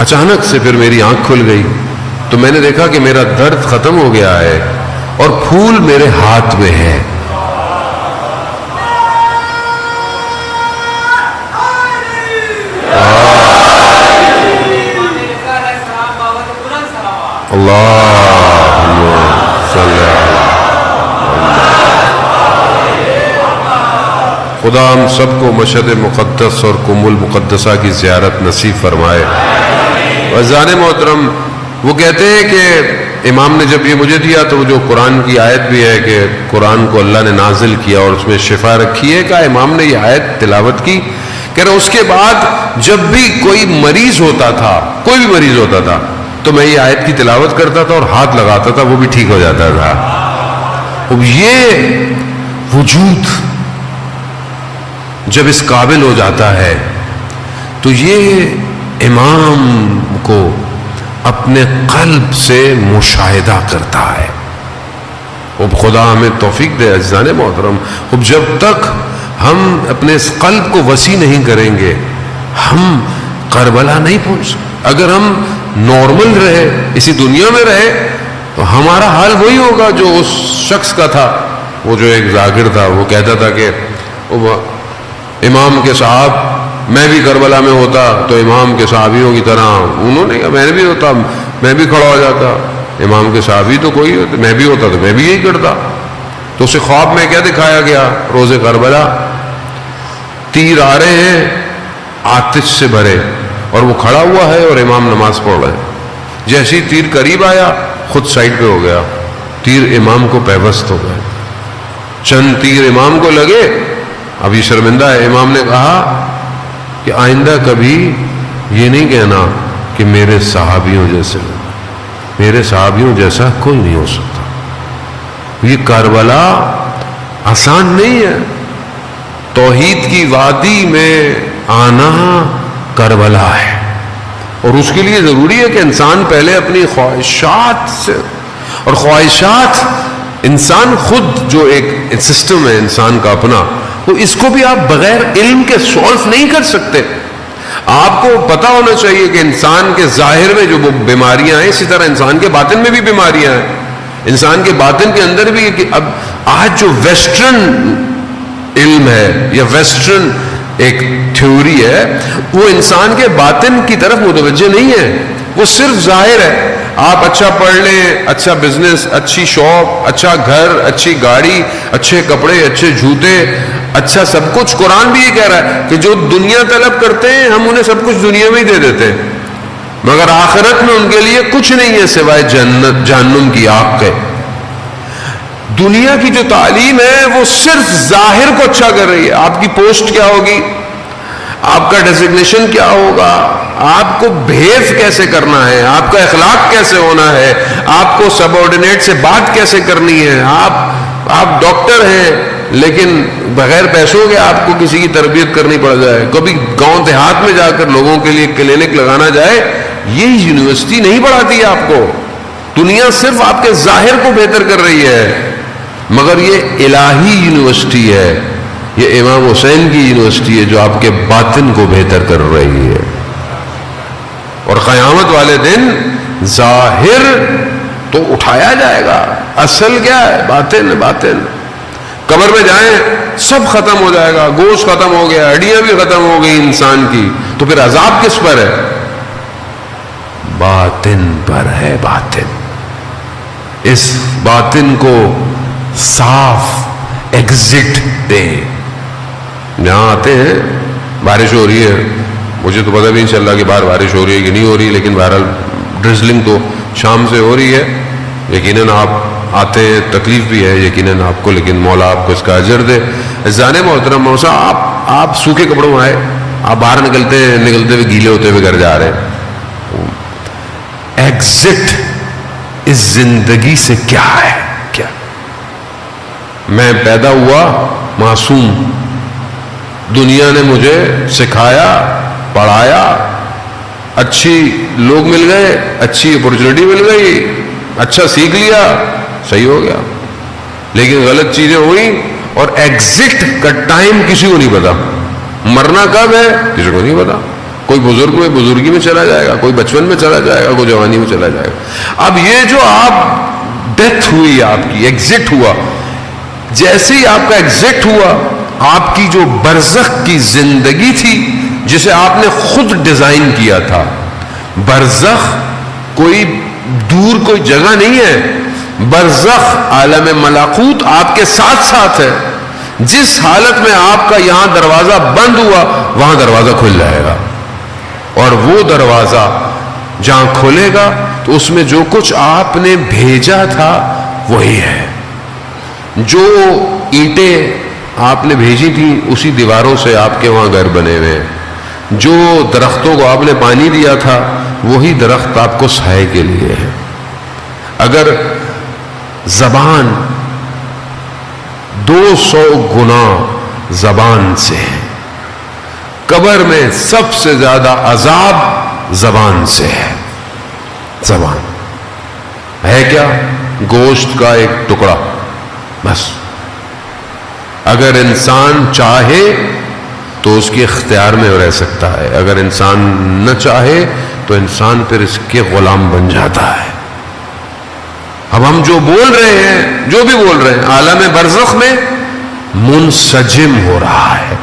A: اچانک سے پھر میری آنکھ کھل گئی تو میں نے دیکھا کہ میرا درد ختم ہو گیا ہے اور پھول میرے ہاتھ میں ہے. اللہم صلی اللہ. خدا ہم سب کو مشہد مقدس اور کم المقدسہ کی زیارت نصیب فرمائے. عزیزان محترم، وہ کہتے ہیں کہ امام نے جب یہ مجھے دیا تو وہ جو قرآن کی آیت بھی ہے کہ قرآن کو اللہ نے نازل کیا اور اس میں شفا رکھی ہے، کہا امام نے یہ آیت تلاوت کی، کہہ رہے اس کے بعد جب بھی کوئی مریض ہوتا تھا، کوئی بھی مریض ہوتا تھا، تو میں یہ آیت کی تلاوت کرتا تھا اور ہاتھ لگاتا تھا، وہ بھی ٹھیک ہو جاتا تھا. اب یہ وجود جب اس قابل ہو جاتا ہے تو یہ امام کو اپنے قلب سے مشاہدہ کرتا ہے. اب خدا ہمیں توفیق دے عزیزان محترم. اب جب تک ہم اپنے اس قلب کو وسیع نہیں کریں گے ہم کربلا نہیں پہنچ سکتے. اگر ہم نارمل رہے، اسی دنیا میں رہے، تو ہمارا حال وہی ہوگا جو اس شخص کا تھا. وہ جو ایک ذاکر تھا وہ کہتا تھا کہ امام کے صاحب میں بھی کربلا میں ہوتا تو امام کے صحابیوں کی طرح، انہوں نے کہا میں بھی ہوتا، میں بھی کھڑا ہو جاتا. امام کے صحابی تو کوئی ہوتا، میں بھی ہوتا تو میں بھی یہی کرتا. تو اسے خواب میں کیا دکھایا گیا؟ روز کربلا، تیر آ رہے ہیں آتش سے بھرے اور وہ کھڑا ہوا ہے اور امام نماز پڑھ رہے ہیں. جیسے ہی تیر قریب آیا خود سائڈ پہ ہو گیا، تیر امام کو پیوست ہو گئے. چند تیر امام کو لگے، اب یہ شرمندہ ہے. امام نے کہا کہ آئندہ کبھی یہ نہیں کہنا کہ میرے صحابیوں جیسے، میرے صحابیوں جیسا کوئی نہیں ہو سکتا. یہ کربلا آسان نہیں ہے. توحید کی وادی میں آنا کربلا ہے، اور اس کے لیے ضروری ہے کہ انسان پہلے اپنی خواہشات سے، اور خواہشات انسان خود جو ایک سسٹم ہے انسان کا اپنا، تو اس کو بھی آپ بغیر علم کے سولو نہیں کر سکتے. آپ کو پتا ہونا چاہیے کہ انسان کے ظاہر میں جو بیماریاں ہیں اسی طرح انسان کے باطن میں بھی بیماریاں ہیں. انسان کے باطن کے اندر بھی کہ اب آج جو ویسٹرن علم ہے یا ویسٹرن ایک تھیوری ہے وہ انسان کے باطن کی طرف متوجہ نہیں ہے، وہ صرف ظاہر ہے. آپ اچھا پڑھ لیں، اچھا بزنس، اچھی شاپ، اچھا گھر، اچھی گاڑی، اچھے کپڑے، اچھے جوتے، اچھا سب کچھ. قرآن بھی یہ کہہ رہا ہے کہ جو دنیا طلب کرتے ہیں ہم انہیں سب کچھ دنیا میں ہی دے دیتے ہیں، مگر آخرت میں ان کے لیے کچھ نہیں ہے سوائے جنت جہنم کی آگ کے. دنیا کی جو تعلیم ہے وہ صرف ظاہر کو اچھا کر رہی ہے. آپ کی پوسٹ کیا ہوگی، آپ کا ڈیزگنیشن کیا ہوگا، آپ کو بہیو کیسے کرنا ہے، آپ کا اخلاق کیسے ہونا ہے، آپ کو سب آرڈینیٹ سے بات کیسے کرنی ہے. آپ ڈاکٹر ہیں لیکن بغیر پیسوں کے آپ کو کسی کی تربیت کرنی پڑ جائے، کبھی گاؤں دیہات میں جا کر لوگوں کے لیے کلینک لگانا جائے، یہ یونیورسٹی نہیں پڑھاتی ہے آپ کو. دنیا صرف آپ کے ظاہر کو بہتر کر رہی ہے، مگر یہ الہی یونیورسٹی ہے، یہ امام حسین کی یونیورسٹی ہے جو آپ کے باطن کو بہتر کر رہی ہے. اور قیامت والے دن ظاہر تو اٹھایا جائے گا، اصل کیا ہے؟ باطن. باطن. قبر میں جائیں سب ختم ہو جائے گا، گوشت ختم ہو گیا، ہڈیاں بھی ختم ہو گئی انسان کی، تو پھر عذاب کس پر ہے؟ باطن پر ہے. باطن. اس باطن کو صاف ایگزٹ دیں. یہاں آتے ہیں، بارش ہو رہی ہے، مجھے تو پتہ بھی نہیں چل رہا کہ باہر بارش ہو رہی ہے کہ نہیں ہو رہی، لیکن بہرحال ڈرزلنگ تو شام سے ہو رہی ہے. یقیناً آپ آتے ہیں، تکلیف بھی ہے یقیناً آپ کو، لیکن مولا آپ کو اس کا اجر دے. عزیزان محترم، موسیٰ آپ سوکھے کپڑوں میں آئے، آپ باہر نکلتے ہوئے گیلے ہوتے ہوئے گھر جا رہے ہیں. ایگزٹ اس زندگی سے کیا ہے؟ کیا میں پیدا ہوا معصوم، دنیا نے مجھے سکھایا، پڑھایا، اچھی لوگ مل گئے، اچھی اپورچونٹی مل گئی، اچھا سیکھ لیا، صحیح ہو گیا. لیکن غلط چیزیں ہوئیں اور ایگزٹ کا ٹائم کسی کو نہیں پتا. مرنا کب ہے کسی کو نہیں پتا. کوئی بزرگ میں بزرگی میں چلا جائے گا, کوئی بچپن میں چلا جائے گا, کوئی جوانی میں چلا جائے گا. اب یہ جو آپ ڈیتھ ہوئی, آپ کی ایگزٹ ہوا, جیسے ہی آپ کا ایگزٹ ہوا, آپ کی جو برزخ کی زندگی تھی جسے آپ نے خود ڈیزائن کیا تھا, برزخ کوئی دور کوئی جگہ نہیں ہے, برزخ عالم ملکوت آپ کے ساتھ ساتھ ہے. جس حالت میں آپ کا یہاں دروازہ بند ہوا وہاں دروازہ کھل جائے گا, اور وہ دروازہ جہاں کھلے گا تو اس میں جو کچھ آپ نے بھیجا تھا وہی ہے. جو اینٹیں آپ نے بھیجی تھی اسی دیواروں سے آپ کے وہاں گھر بنے ہوئے ہیں. جو درختوں کو آپ نے پانی دیا تھا وہی درخت آپ کو سائے کے لیے ہے. اگر زبان 200 گنا زبان سے ہے, قبر میں سب سے زیادہ عذاب زبان سے ہے. زبان ہے کیا؟ گوشت کا ایک ٹکڑا بس. اگر انسان چاہے تو اس کے اختیار میں رہ سکتا ہے, اگر انسان نہ چاہے تو انسان پھر اس کے غلام بن جاتا ہے. اب ہم جو بول رہے ہیں, جو بھی بول رہے ہیں, عالم برزخ میں منسجم ہو رہا ہے,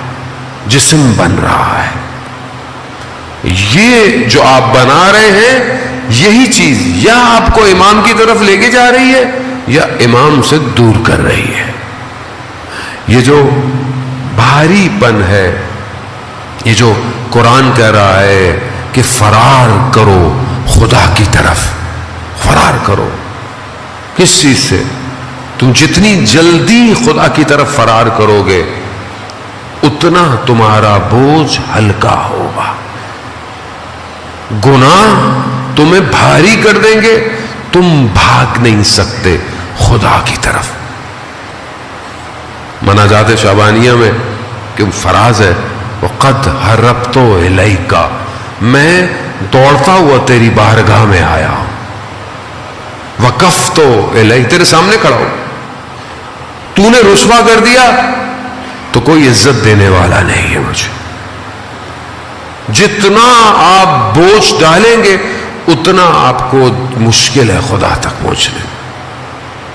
A: جسم بن رہا ہے. یہ جو آپ بنا رہے ہیں یہی چیز یا آپ کو امام کی طرف لے کے جا رہی ہے یا امام سے دور کر رہی ہے. یہ جو بھاری پن ہے, یہ جو قرآن کہہ رہا ہے کہ فرار کرو خدا کی طرف, فرار کرو. کس چیز سے؟ تم جتنی جلدی خدا کی طرف فرار کرو گے اتنا تمہارا بوجھ ہلکا ہوگا. گناہ تمہیں بھاری کر دیں گے, تم بھاگ نہیں سکتے خدا کی طرف. مناجات شعبانیہ میں کہ فراز ہے, وَقَدْ هَرَبْتُ إِلَيْكَ, میں دوڑتا ہوا تیری بارگاہ میں آیا. وَقَفْتُ إِلَيْكَ, تیرے سامنے کھڑا ہو. تو نے رسوا کر دیا تو کوئی عزت دینے والا نہیں ہے مجھے. جتنا آپ بوجھ ڈالیں گے اتنا آپ کو مشکل ہے خدا تک پہنچنے.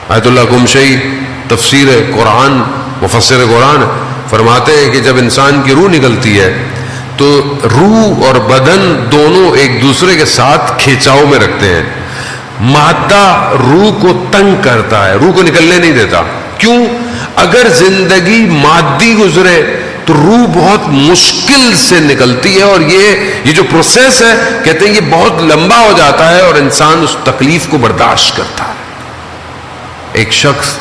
A: آیت اللہ قمشی تفسیر قرآن, مفسر قرآن فرماتے ہیں کہ جب انسان کی روح نکلتی ہے تو روح اور بدن دونوں ایک دوسرے کے ساتھ کھینچاؤ میں رکھتے ہیں. مادہ روح کو تنگ کرتا ہے, روح کو نکلنے نہیں دیتا. کیوں؟ اگر زندگی مادی گزرے تو روح بہت مشکل سے نکلتی ہے, اور یہ جو پروسیس ہے کہتے ہیں یہ بہت لمبا ہو جاتا ہے اور انسان اس تکلیف کو برداشت کرتا ہے. ایک شخص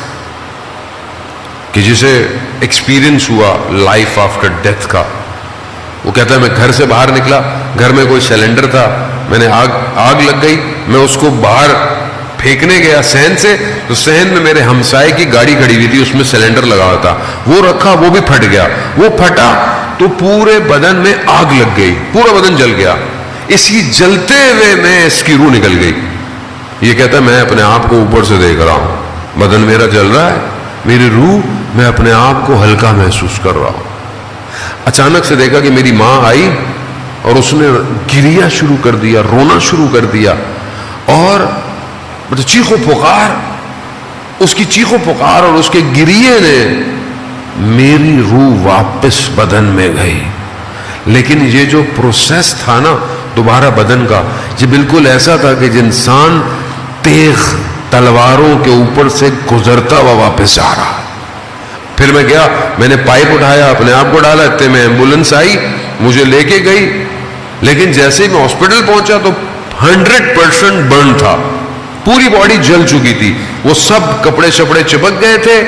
A: کہ جسے ایکسپیرینس ہوا لائف آفٹر ڈیتھ کا, وہ کہتا ہے میں گھر سے باہر نکلا, گھر میں کوئی سلنڈر تھا, میں نے آگ لگ گئی, میں اس کو باہر پھینکنے گیا صحن سے, تو صحن میں میرے ہمسائے کی گاڑی کھڑی ہوئی تھی, اس میں سلنڈر لگا ہوا تھا, وہ رکھا, وہ بھی پھٹ گیا. وہ پھٹا تو پورے بدن میں آگ لگ گئی, پورا بدن جل گیا. اسی جلتے ہوئے میں اس کی روح نکل گئی. یہ کہتا ہے میں اپنے آپ کو اوپر سے دیکھ رہا ہوں, بدن میرا جل رہا ہے, میری روح, میں اپنے آپ کو ہلکا محسوس کر رہا ہوں. اچانک سے دیکھا کہ میری ماں آئی اور اس نے گریا شروع کر دیا, رونا شروع کر دیا, اور چیخو پکار, اس کی چیخو پکار اور اس کے گریے نے میری روح واپس بدن میں گئی. لیکن یہ جو پروسیس تھا نا دوبارہ بدن کا, یہ بالکل ایسا تھا کہ انسان تیغ تلواروں کے اوپر سے گزرتا ہوا واپس آ رہا. پھر میں گیا, میں نے پائپ اٹھایا, اپنے آپ کو ڈالا, اتنے میں ایمبولنس آئی, مجھے لے کے گئی. لیکن جیسے ہی میں ہاسپٹل پہنچا تو 100% برن تھا, پوری باڈی جل چکی تھی, وہ سب کپڑے شپڑے چپک گئے تھے.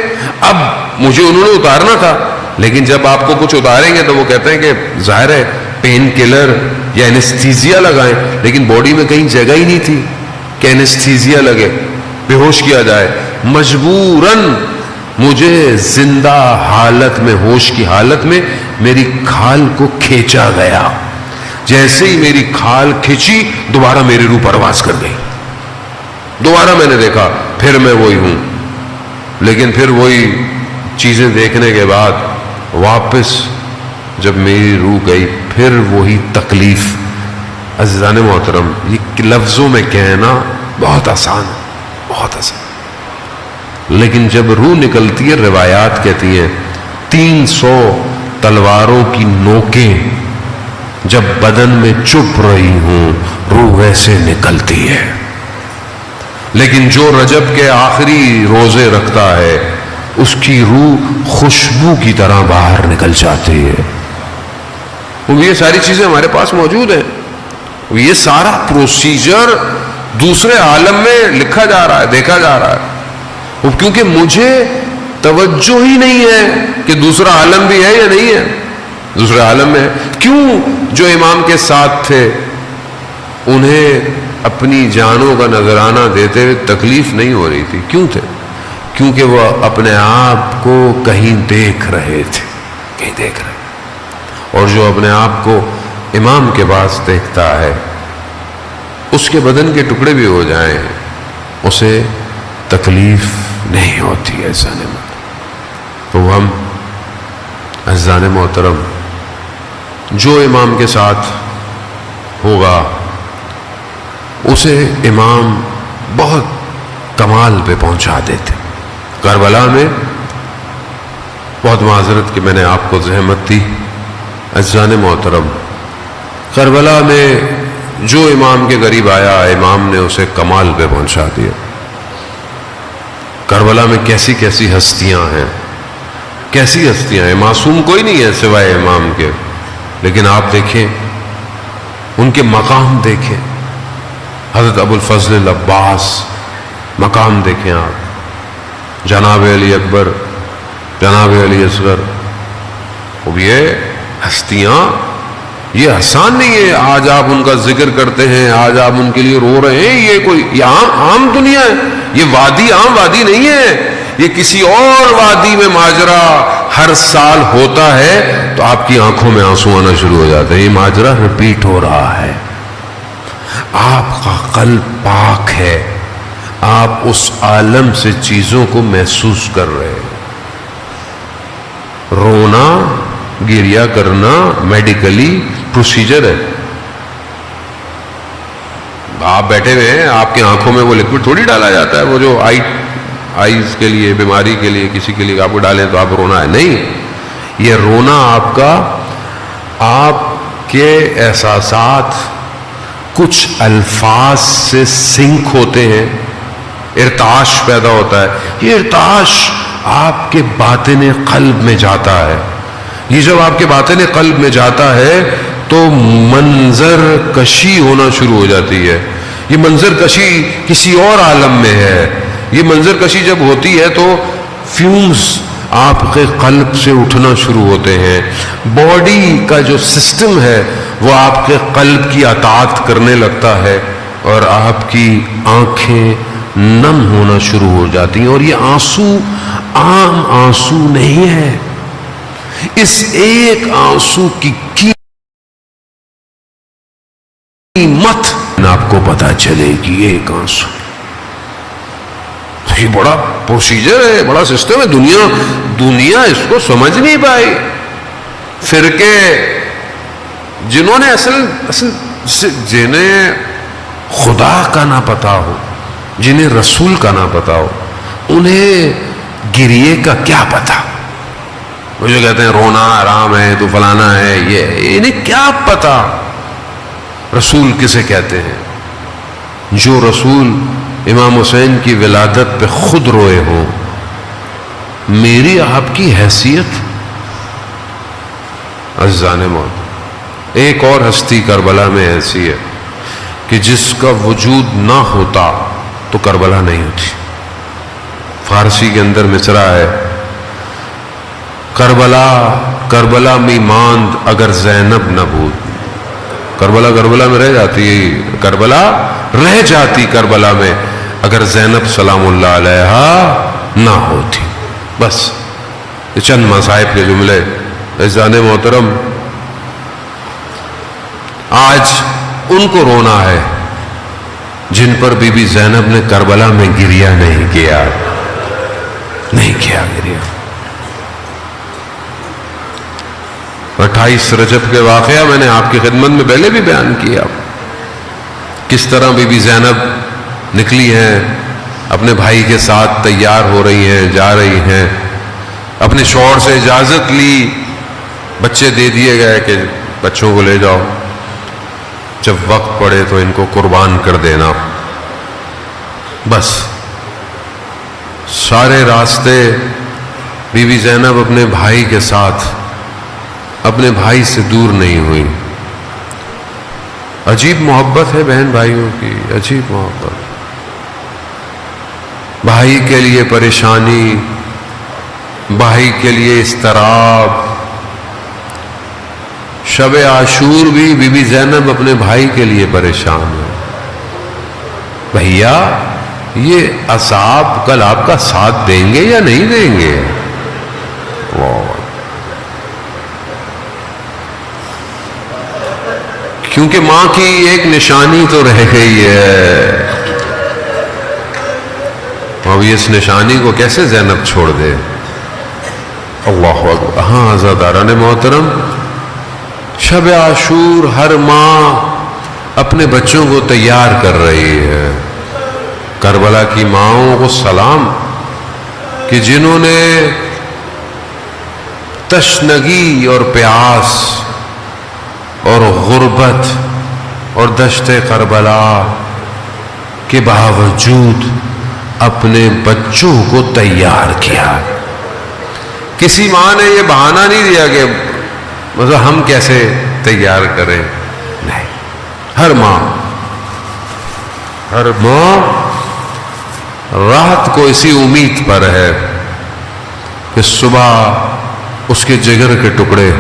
A: اب مجھے انہوں نے اتارنا تھا, لیکن جب آپ کو کچھ اتاریں گے تو وہ کہتے ہیں کہ ظاہر ہے پین کلر یا اینستھیزیا لگائیں, لیکن باڈی میں کہیں جگہ ہی نہیں تھی کہ اینستھیزیا لگے, بے ہوش کیا جائے. مجبوراً مجھے زندہ حالت میں, ہوش کی حالت میں میری کھال کو کھینچا گیا. جیسے ہی میری کھال کھینچی دوبارہ میری روح پرواز کر گئی. دوبارہ میں نے دیکھا, پھر میں وہی ہوں. لیکن پھر وہی چیزیں دیکھنے کے بعد واپس جب میری روح گئی پھر وہی تکلیف. عزیزان محترم، یہ لفظوں میں کہنا بہت آسان ہے، بہت آسان، لیکن جب روح نکلتی ہے، روایات کہتی ہیں 300 تلواروں کی نوکیں جب بدن میں چپ رہی ہوں روح ویسے نکلتی ہے. لیکن جو رجب کے آخری روزے رکھتا ہے اس کی روح خوشبو کی طرح باہر نکل جاتی ہے. یہ ساری چیزیں ہمارے پاس موجود ہیں. یہ سارا پروسیجر دوسرے عالم میں لکھا جا رہا ہے، دیکھا جا رہا ہے. کیونکہ مجھے توجہ ہی نہیں ہے کہ دوسرا عالم بھی ہے یا نہیں ہے. دوسرے عالم میں کیوں جو امام کے ساتھ تھے انہیں اپنی جانوں کا نذرانہ دیتے ہوئے تکلیف نہیں ہو رہی تھی؟ کیوں تھے؟ کیونکہ وہ اپنے آپ کو کہیں دیکھ رہے تھے، کہیں دیکھ رہے. اور جو اپنے آپ کو امام کے پاس دیکھتا ہے اس کے بدن کے ٹکڑے بھی ہو جائیں اسے تکلیف نہیں ہوتی. ایسا نہیں. تو ہم عزیزان محترم جو امام کے ساتھ ہوگا اسے امام بہت کمال پہ پہنچا دیتے. کربلا میں بہت معذرت کہ میں نے آپ کو زحمت دی. عزیزان محترم، کربلا میں جو امام کے قریب آیا امام نے اسے کمال پہ پہنچا دیا. کربلا میں کیسی کیسی ہستیاں ہیں، کیسی ہستیاں ہیں. معصوم کوئی نہیں ہے سوائے امام کے، لیکن آپ دیکھیں ان کے مقام دیکھیں. حضرت ابو الفضل العباس مقام دیکھیں آپ، جناب علی اکبر، جناب علی اصغر. اب یہ ہستیاں یہ آسان نہیں ہے. آج آپ ان کا ذکر کرتے ہیں، آج آپ ان کے لیے رو رہے ہیں. یہ کوئی عام دنیا ہے. یہ وادی عام وادی نہیں ہے. یہ کسی اور وادی میں ماجرا ہر سال ہوتا ہے تو آپ کی آنکھوں میں آنسو آنا شروع ہو جاتے ہیں. یہ ماجرا ریپیٹ ہو رہا ہے. آپ کا قلب پاک ہے، آپ اس عالم سے چیزوں کو محسوس کر رہے ہیں. رونا گریہ کرنا میڈیکلی پروسیجر ہے. آپ بیٹھے ہوئے ہیں، آپ کی آنکھوں میں وہ لکوڈ تھوڑی ڈالا جاتا ہے. وہ جو آئیز کے لیے، بیماری کے لیے، کسی کے لیے آپ کو ڈالیں تو آپ رونا ہے نہیں. یہ رونا آپ کا، آپ کے احساسات کچھ الفاظ سے سنک ہوتے ہیں، ارتعاش پیدا ہوتا ہے. یہ ارتعاش آپ کے باطن قلب میں جاتا ہے. یہ جب آپ کے باطن قلب میں جاتا ہے تو منظر کشی ہونا شروع ہو جاتی ہے. یہ منظر کشی کسی اور عالم میں ہے. یہ منظر کشی جب ہوتی ہے تو فیومز آپ کے قلب سے اٹھنا شروع ہوتے ہیں. باڈی کا جو سسٹم ہے وہ آپ کے قلب کی اطاعت کرنے لگتا ہے اور آپ کی آنکھیں نم ہونا شروع ہو جاتی ہیں. اور یہ آنسو عام آنسو نہیں ہے. اس ایک آنسو کی قیمت آپ کو پتا چلے گی. ایک آنسو یہ بڑا پروسیجر ہے، بڑا سسٹم ہے. دنیا اس کو سمجھ نہیں پائی. فرقے جنہوں نے اصل جنہیں خدا کا نہ پتا ہو، جنہیں رسول کا نہ پتا ہو، انہیں گریے کا کیا پتا. وہ جو کہتے ہیں رونا حرام ہے تو فلانا ہے، یہ انہیں کیا پتا رسول کسے کہتے ہیں. جو رسول امام حسین کی ولادت پہ خود روئے ہوں، میری آپ کی حیثیت. عزیزان موت، ایک اور ہستی کربلا میں ایسی ہے کہ جس کا وجود نہ ہوتا تو کربلا نہیں ہوتی. فارسی کے اندر مصرع ہے، کربلا میں ماند اگر زینب نہ بود. کربلا میں رہ جاتی، کربلا رہ جاتی کربلا میں اگر زینب سلام اللہ علیہا نہ ہوتی. بس یہ چند مصائب کے جملے. عزیزان محترم، آج ان کو رونا ہے جن پر بی بی زینب نے کربلا میں گریہ نہیں کیا گریہ. 28 رجب کے واقعہ میں نے آپ کی خدمت میں پہلے بھی بیان کیا، کس طرح بی بی زینب نکلی ہیں، اپنے بھائی کے ساتھ تیار ہو رہی ہیں، جا رہی ہیں، اپنے شوہر سے اجازت لی، بچے دے دیے گئے کہ بچوں کو لے جاؤ، جب وقت پڑے تو ان کو قربان کر دینا۔ بس سارے راستے بی بی زینب اپنے بھائی کے ساتھ اپنے بھائی سے دور نہیں ہوئی۔ عجیب محبت ہے بہن بھائیوں کی، عجیب محبت، بھائی کے لیے پریشانی، بھائی کے لیے اضطراب۔ شب عاشور بھی بی بی زینب اپنے بھائی کے لیے پریشان ہے، بھیا یہ اصحاب کل آپ کا ساتھ دیں گے یا نہیں دیں گے؟ کیونکہ ماں کی ایک نشانی تو رہ گئی ہے، اب اس نشانی کو کیسے زینب چھوڑ دے؟ اللہ اکبر۔ ہاں عزیزان محترم، شب عاشور ہر ماں اپنے بچوں کو تیار کر رہی ہے۔ کربلا کی ماؤں کو سلام کہ جنہوں نے تشنگی اور پیاس اور غربت اور دشت کربلا کے باوجود اپنے بچوں کو تیار کیا۔ کسی ماں نے یہ بہانہ نہیں دیا کہ مطلب ہم کیسے تیار کریں، نہیں، ہر ماں رات کو اسی امید پر ہے کہ صبح اس کے جگر کے ٹکڑے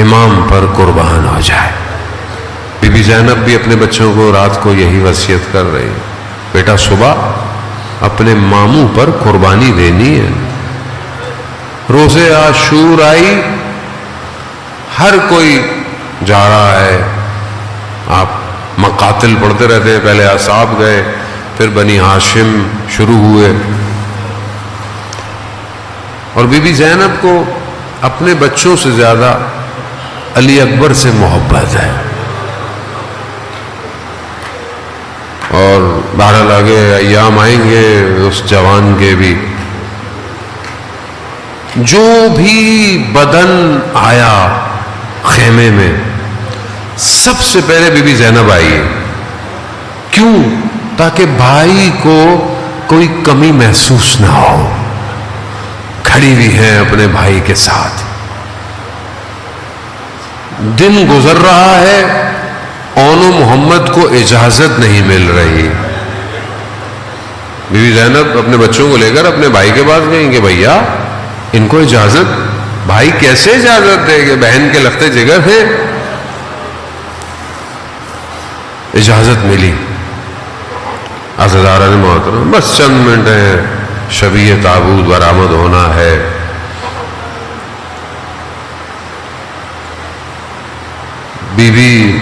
A: امام پر قربان ہو جائے۔ بی بی زینب بھی اپنے بچوں کو رات کو یہی وصیت کر رہی، بیٹا صبح اپنے ماموں پر قربانی دینی ہے۔ روز عاشور آئی، ہر کوئی جا رہا ہے، آپ مقاتل پڑھتے رہتے ہیں، پہلے اصحاب گئے، پھر بنی ہاشم شروع ہوئے، اور بی بی زینب کو اپنے بچوں سے زیادہ علی اکبر سے محبت ہے، اور بہرحال آگے ایام آئیں گے اس جوان کے بھی۔ جو بھی بدن آیا خیمے میں سب سے پہلے بی بی زینب آئی، کیوں؟ تاکہ بھائی کو کوئی کمی محسوس نہ ہو، کھڑی ہوئی ہیں اپنے بھائی کے ساتھ۔ دن گزر رہا ہے، اون محمد کو اجازت نہیں مل رہی۔ بی بی زینب اپنے بچوں کو لے کر اپنے بھائی کے پاس گئیں کہ بھیا ان کو اجازت، بھائی کیسے اجازت دے کہ بہن کے لختے جگر ہے؟ اجازت ملی۔ عزیزان محترم، بس چند منٹ ہیں، شبیہ تابوت برآمد ہونا ہے۔ بی بی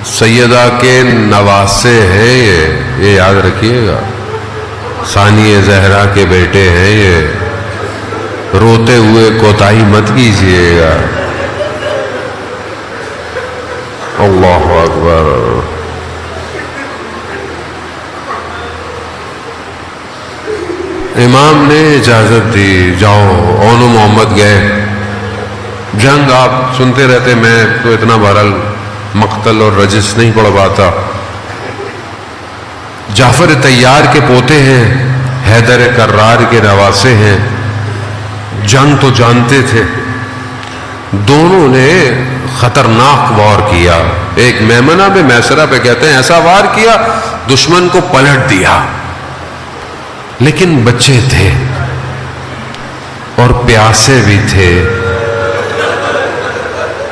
A: سیدہ کے نواسے ہیں یہ یاد رکھیے گا، ثانی زہرا کے بیٹے ہیں یہ، روتے ہوئے کوتاہی مت کیجیے گا۔ اللہ اکبر۔ امام نے اجازت دی، جاؤ۔ اون محمد گئے، جنگ آپ سنتے رہتے، میں تو اتنا بہرحال مقتل اور رجس نہیں پڑھ پاتا۔ جعفر طیار کے پوتے ہیں، حیدر کرار کے نواسے ہیں، جنگ تو جانتے تھے۔ دونوں نے خطرناک وار کیا، ایک میمنہ پہ میسرہ پہ کہتے ہیں، ایسا وار کیا دشمن کو پلٹ دیا، لیکن بچے تھے اور پیاسے بھی تھے۔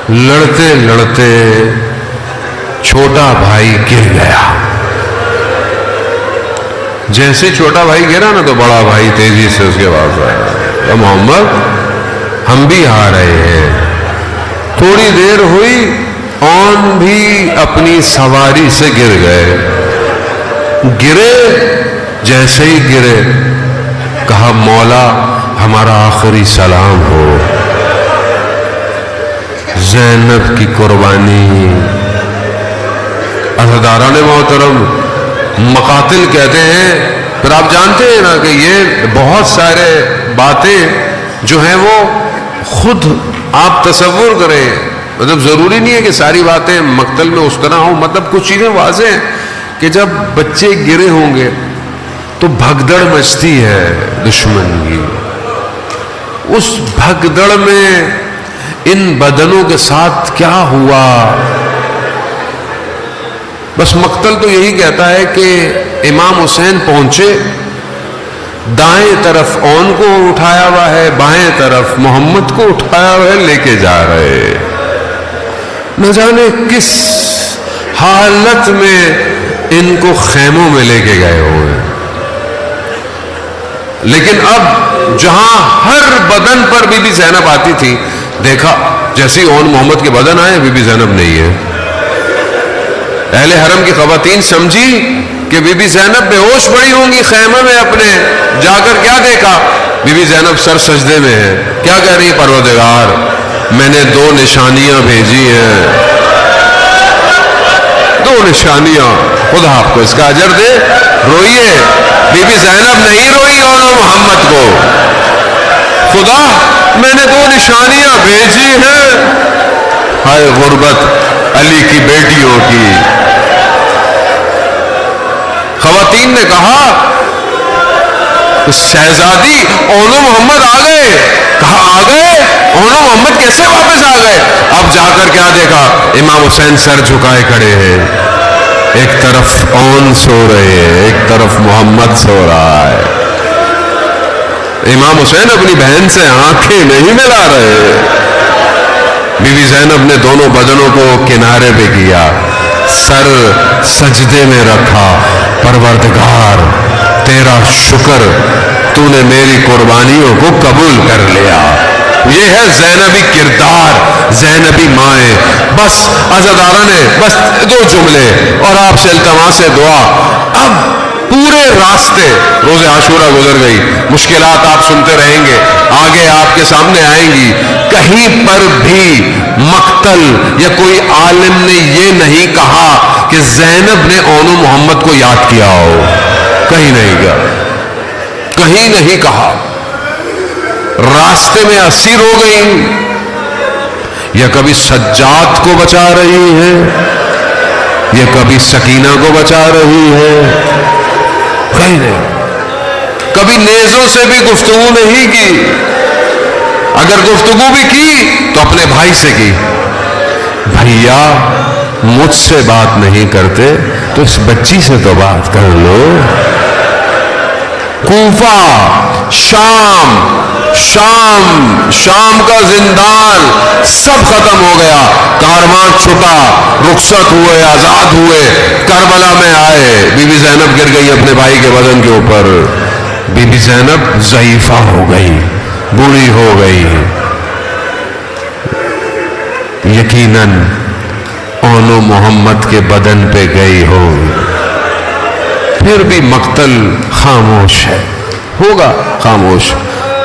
A: لڑتے لڑتے چھوٹا بھائی گر گیا، جیسے چھوٹا بھائی گرا نا تو بڑا بھائی تیزی سے اس کے پاس آیا، محمد ہم بھی آ رہے ہیں۔ تھوڑی دیر ہوئی، اون بھی اپنی سواری سے گر گئے۔ گرے، جیسے ہی گرے کہا مولا ہمارا آخری سلام ہو۔ زینب کی قربانی. عزاداران محترم، مقاتل کہتے ہیں، پھر آپ جانتے ہیں نا کہ یہ بہت سارے باتیں جو ہیں وہ خود آپ تصور کریں، مطلب ضروری نہیں ہے کہ ساری باتیں مقتل میں اس طرح ہوں، مطلب کچھ چیزیں واضح ہیں کہ جب بچے گرے ہوں گے تو بھگدڑ مچتی ہے دشمن کی. اس بھگدڑ میں ان بدنوں کے ساتھ کیا ہوا؟ بس مقتل تو یہی کہتا ہے کہ امام حسین پہنچے، دائیں طرف اون کو اٹھایا ہوا ہے، بائیں طرف محمد کو اٹھایا ہوا ہے، لے کے جا رہے. نہ جانے کس حالت میں ان کو خیموں میں لے کے گئے ہوئے. لیکن اب جہاں ہر بدن پر بی بی زینب آتی تھی، دیکھا جیسی اون محمد کے بدن آئے بی بی زینب نہیں ہے. اہل حرم کی خواتین سمجھی کہ بی بی زینب بے ہوش پڑی ہوں گی خیمے میں اپنے. جا کر کیا دیکھا؟ بی بی زینب سر سجدے میں ہے. کیا کہہ رہی ہے؟ پروردگار میں نے 2 نشانیاں بھیجی ہیں، 2 نشانیاں، خدا آپ کو اس کا اجر دے. روئیے، بی بی زینب نہیں روئی اون محمد کو. خدا میں نے 2 نشانیاں بھیجی ہیں. ہائے غربت علی کی بیٹیوں کی. خواتین نے کہا شہزادی اونو محمد آ گئے. کہا آ گئے؟ اونو محمد کیسے واپس آ گئے؟ اب جا کر کیا دیکھا؟ امام حسین سر جھکائے کھڑے ہیں، ایک طرف اون سو رہے ہیں، ایک طرف محمد سو رہا ہے. امام حسین اپنی بہن سے آنکھیں نہیں ملا رہے. بی بی زینب نے دونوں بدنوں کو کنارے پہ کیا، سر سجدے میں رکھا. پروردگار تیرا شکر، تو نے میری قربانیوں کو قبول کر لیا. یہ ہے زینبی کردار، زینبی مائیں. بس عزادارہ نے بس 2 جملے اور آپ سے التماس دعا. اب پورے راستے روز عاشورہ گزر گئی، مشکلات آپ سنتے رہیں گے، آگے آپ کے سامنے آئیں گی. کہیں پر بھی مقتل یا کوئی عالم نے یہ نہیں کہا کہ زینب نے اونو محمد کو یاد کیا ہو. کہیں نہیں گیا، کہیں نہیں کہا. راستے میں اسیر ہو گئی، یا کبھی سجاد کو بچا رہی ہے، یا کبھی سکینہ کو بچا رہی ہے. کہیں نہیں. کبھی نیزوں سے بھی گفتگو نہیں کی. اگر گفتگو بھی کی تو اپنے بھائی سے کی. بھیا مجھ سے بات نہیں کرتے تو اس بچی سے تو بات کر لو. کوفہ، شام کا زندان سب ختم ہو گیا. کاروان چھٹا، رخصت ہوئے، آزاد ہوئے، کربلا میں آئے. بی بی زینب گر گئی اپنے بھائی کے بدن کے اوپر. بی بی زینب ضعیفہ ہو گئی، بوڑھی ہو گئی. یقیناً اونو محمد کے بدن پہ گئی ہو. پھر بھی مقتل خاموش ہے، ہوگا خاموش.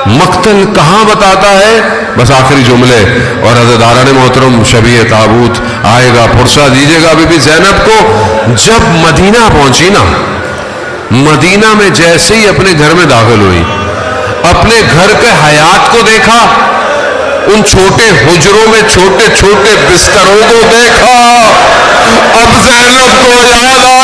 A: مقتل کہاں بتاتا ہے؟ بس آخری جملے. اور عزاداران محترم شبیہ تابوت آئے گا، پرسہ دیجیے گا بی بی زینب کو. جب مدینہ پہنچی نا، مدینہ میں جیسے ہی اپنے گھر میں داخل ہوئی، اپنے گھر کے حیات کو دیکھا، ان چھوٹے حجروں میں چھوٹے چھوٹے بستروں کو دیکھا. اب زینب کو یاد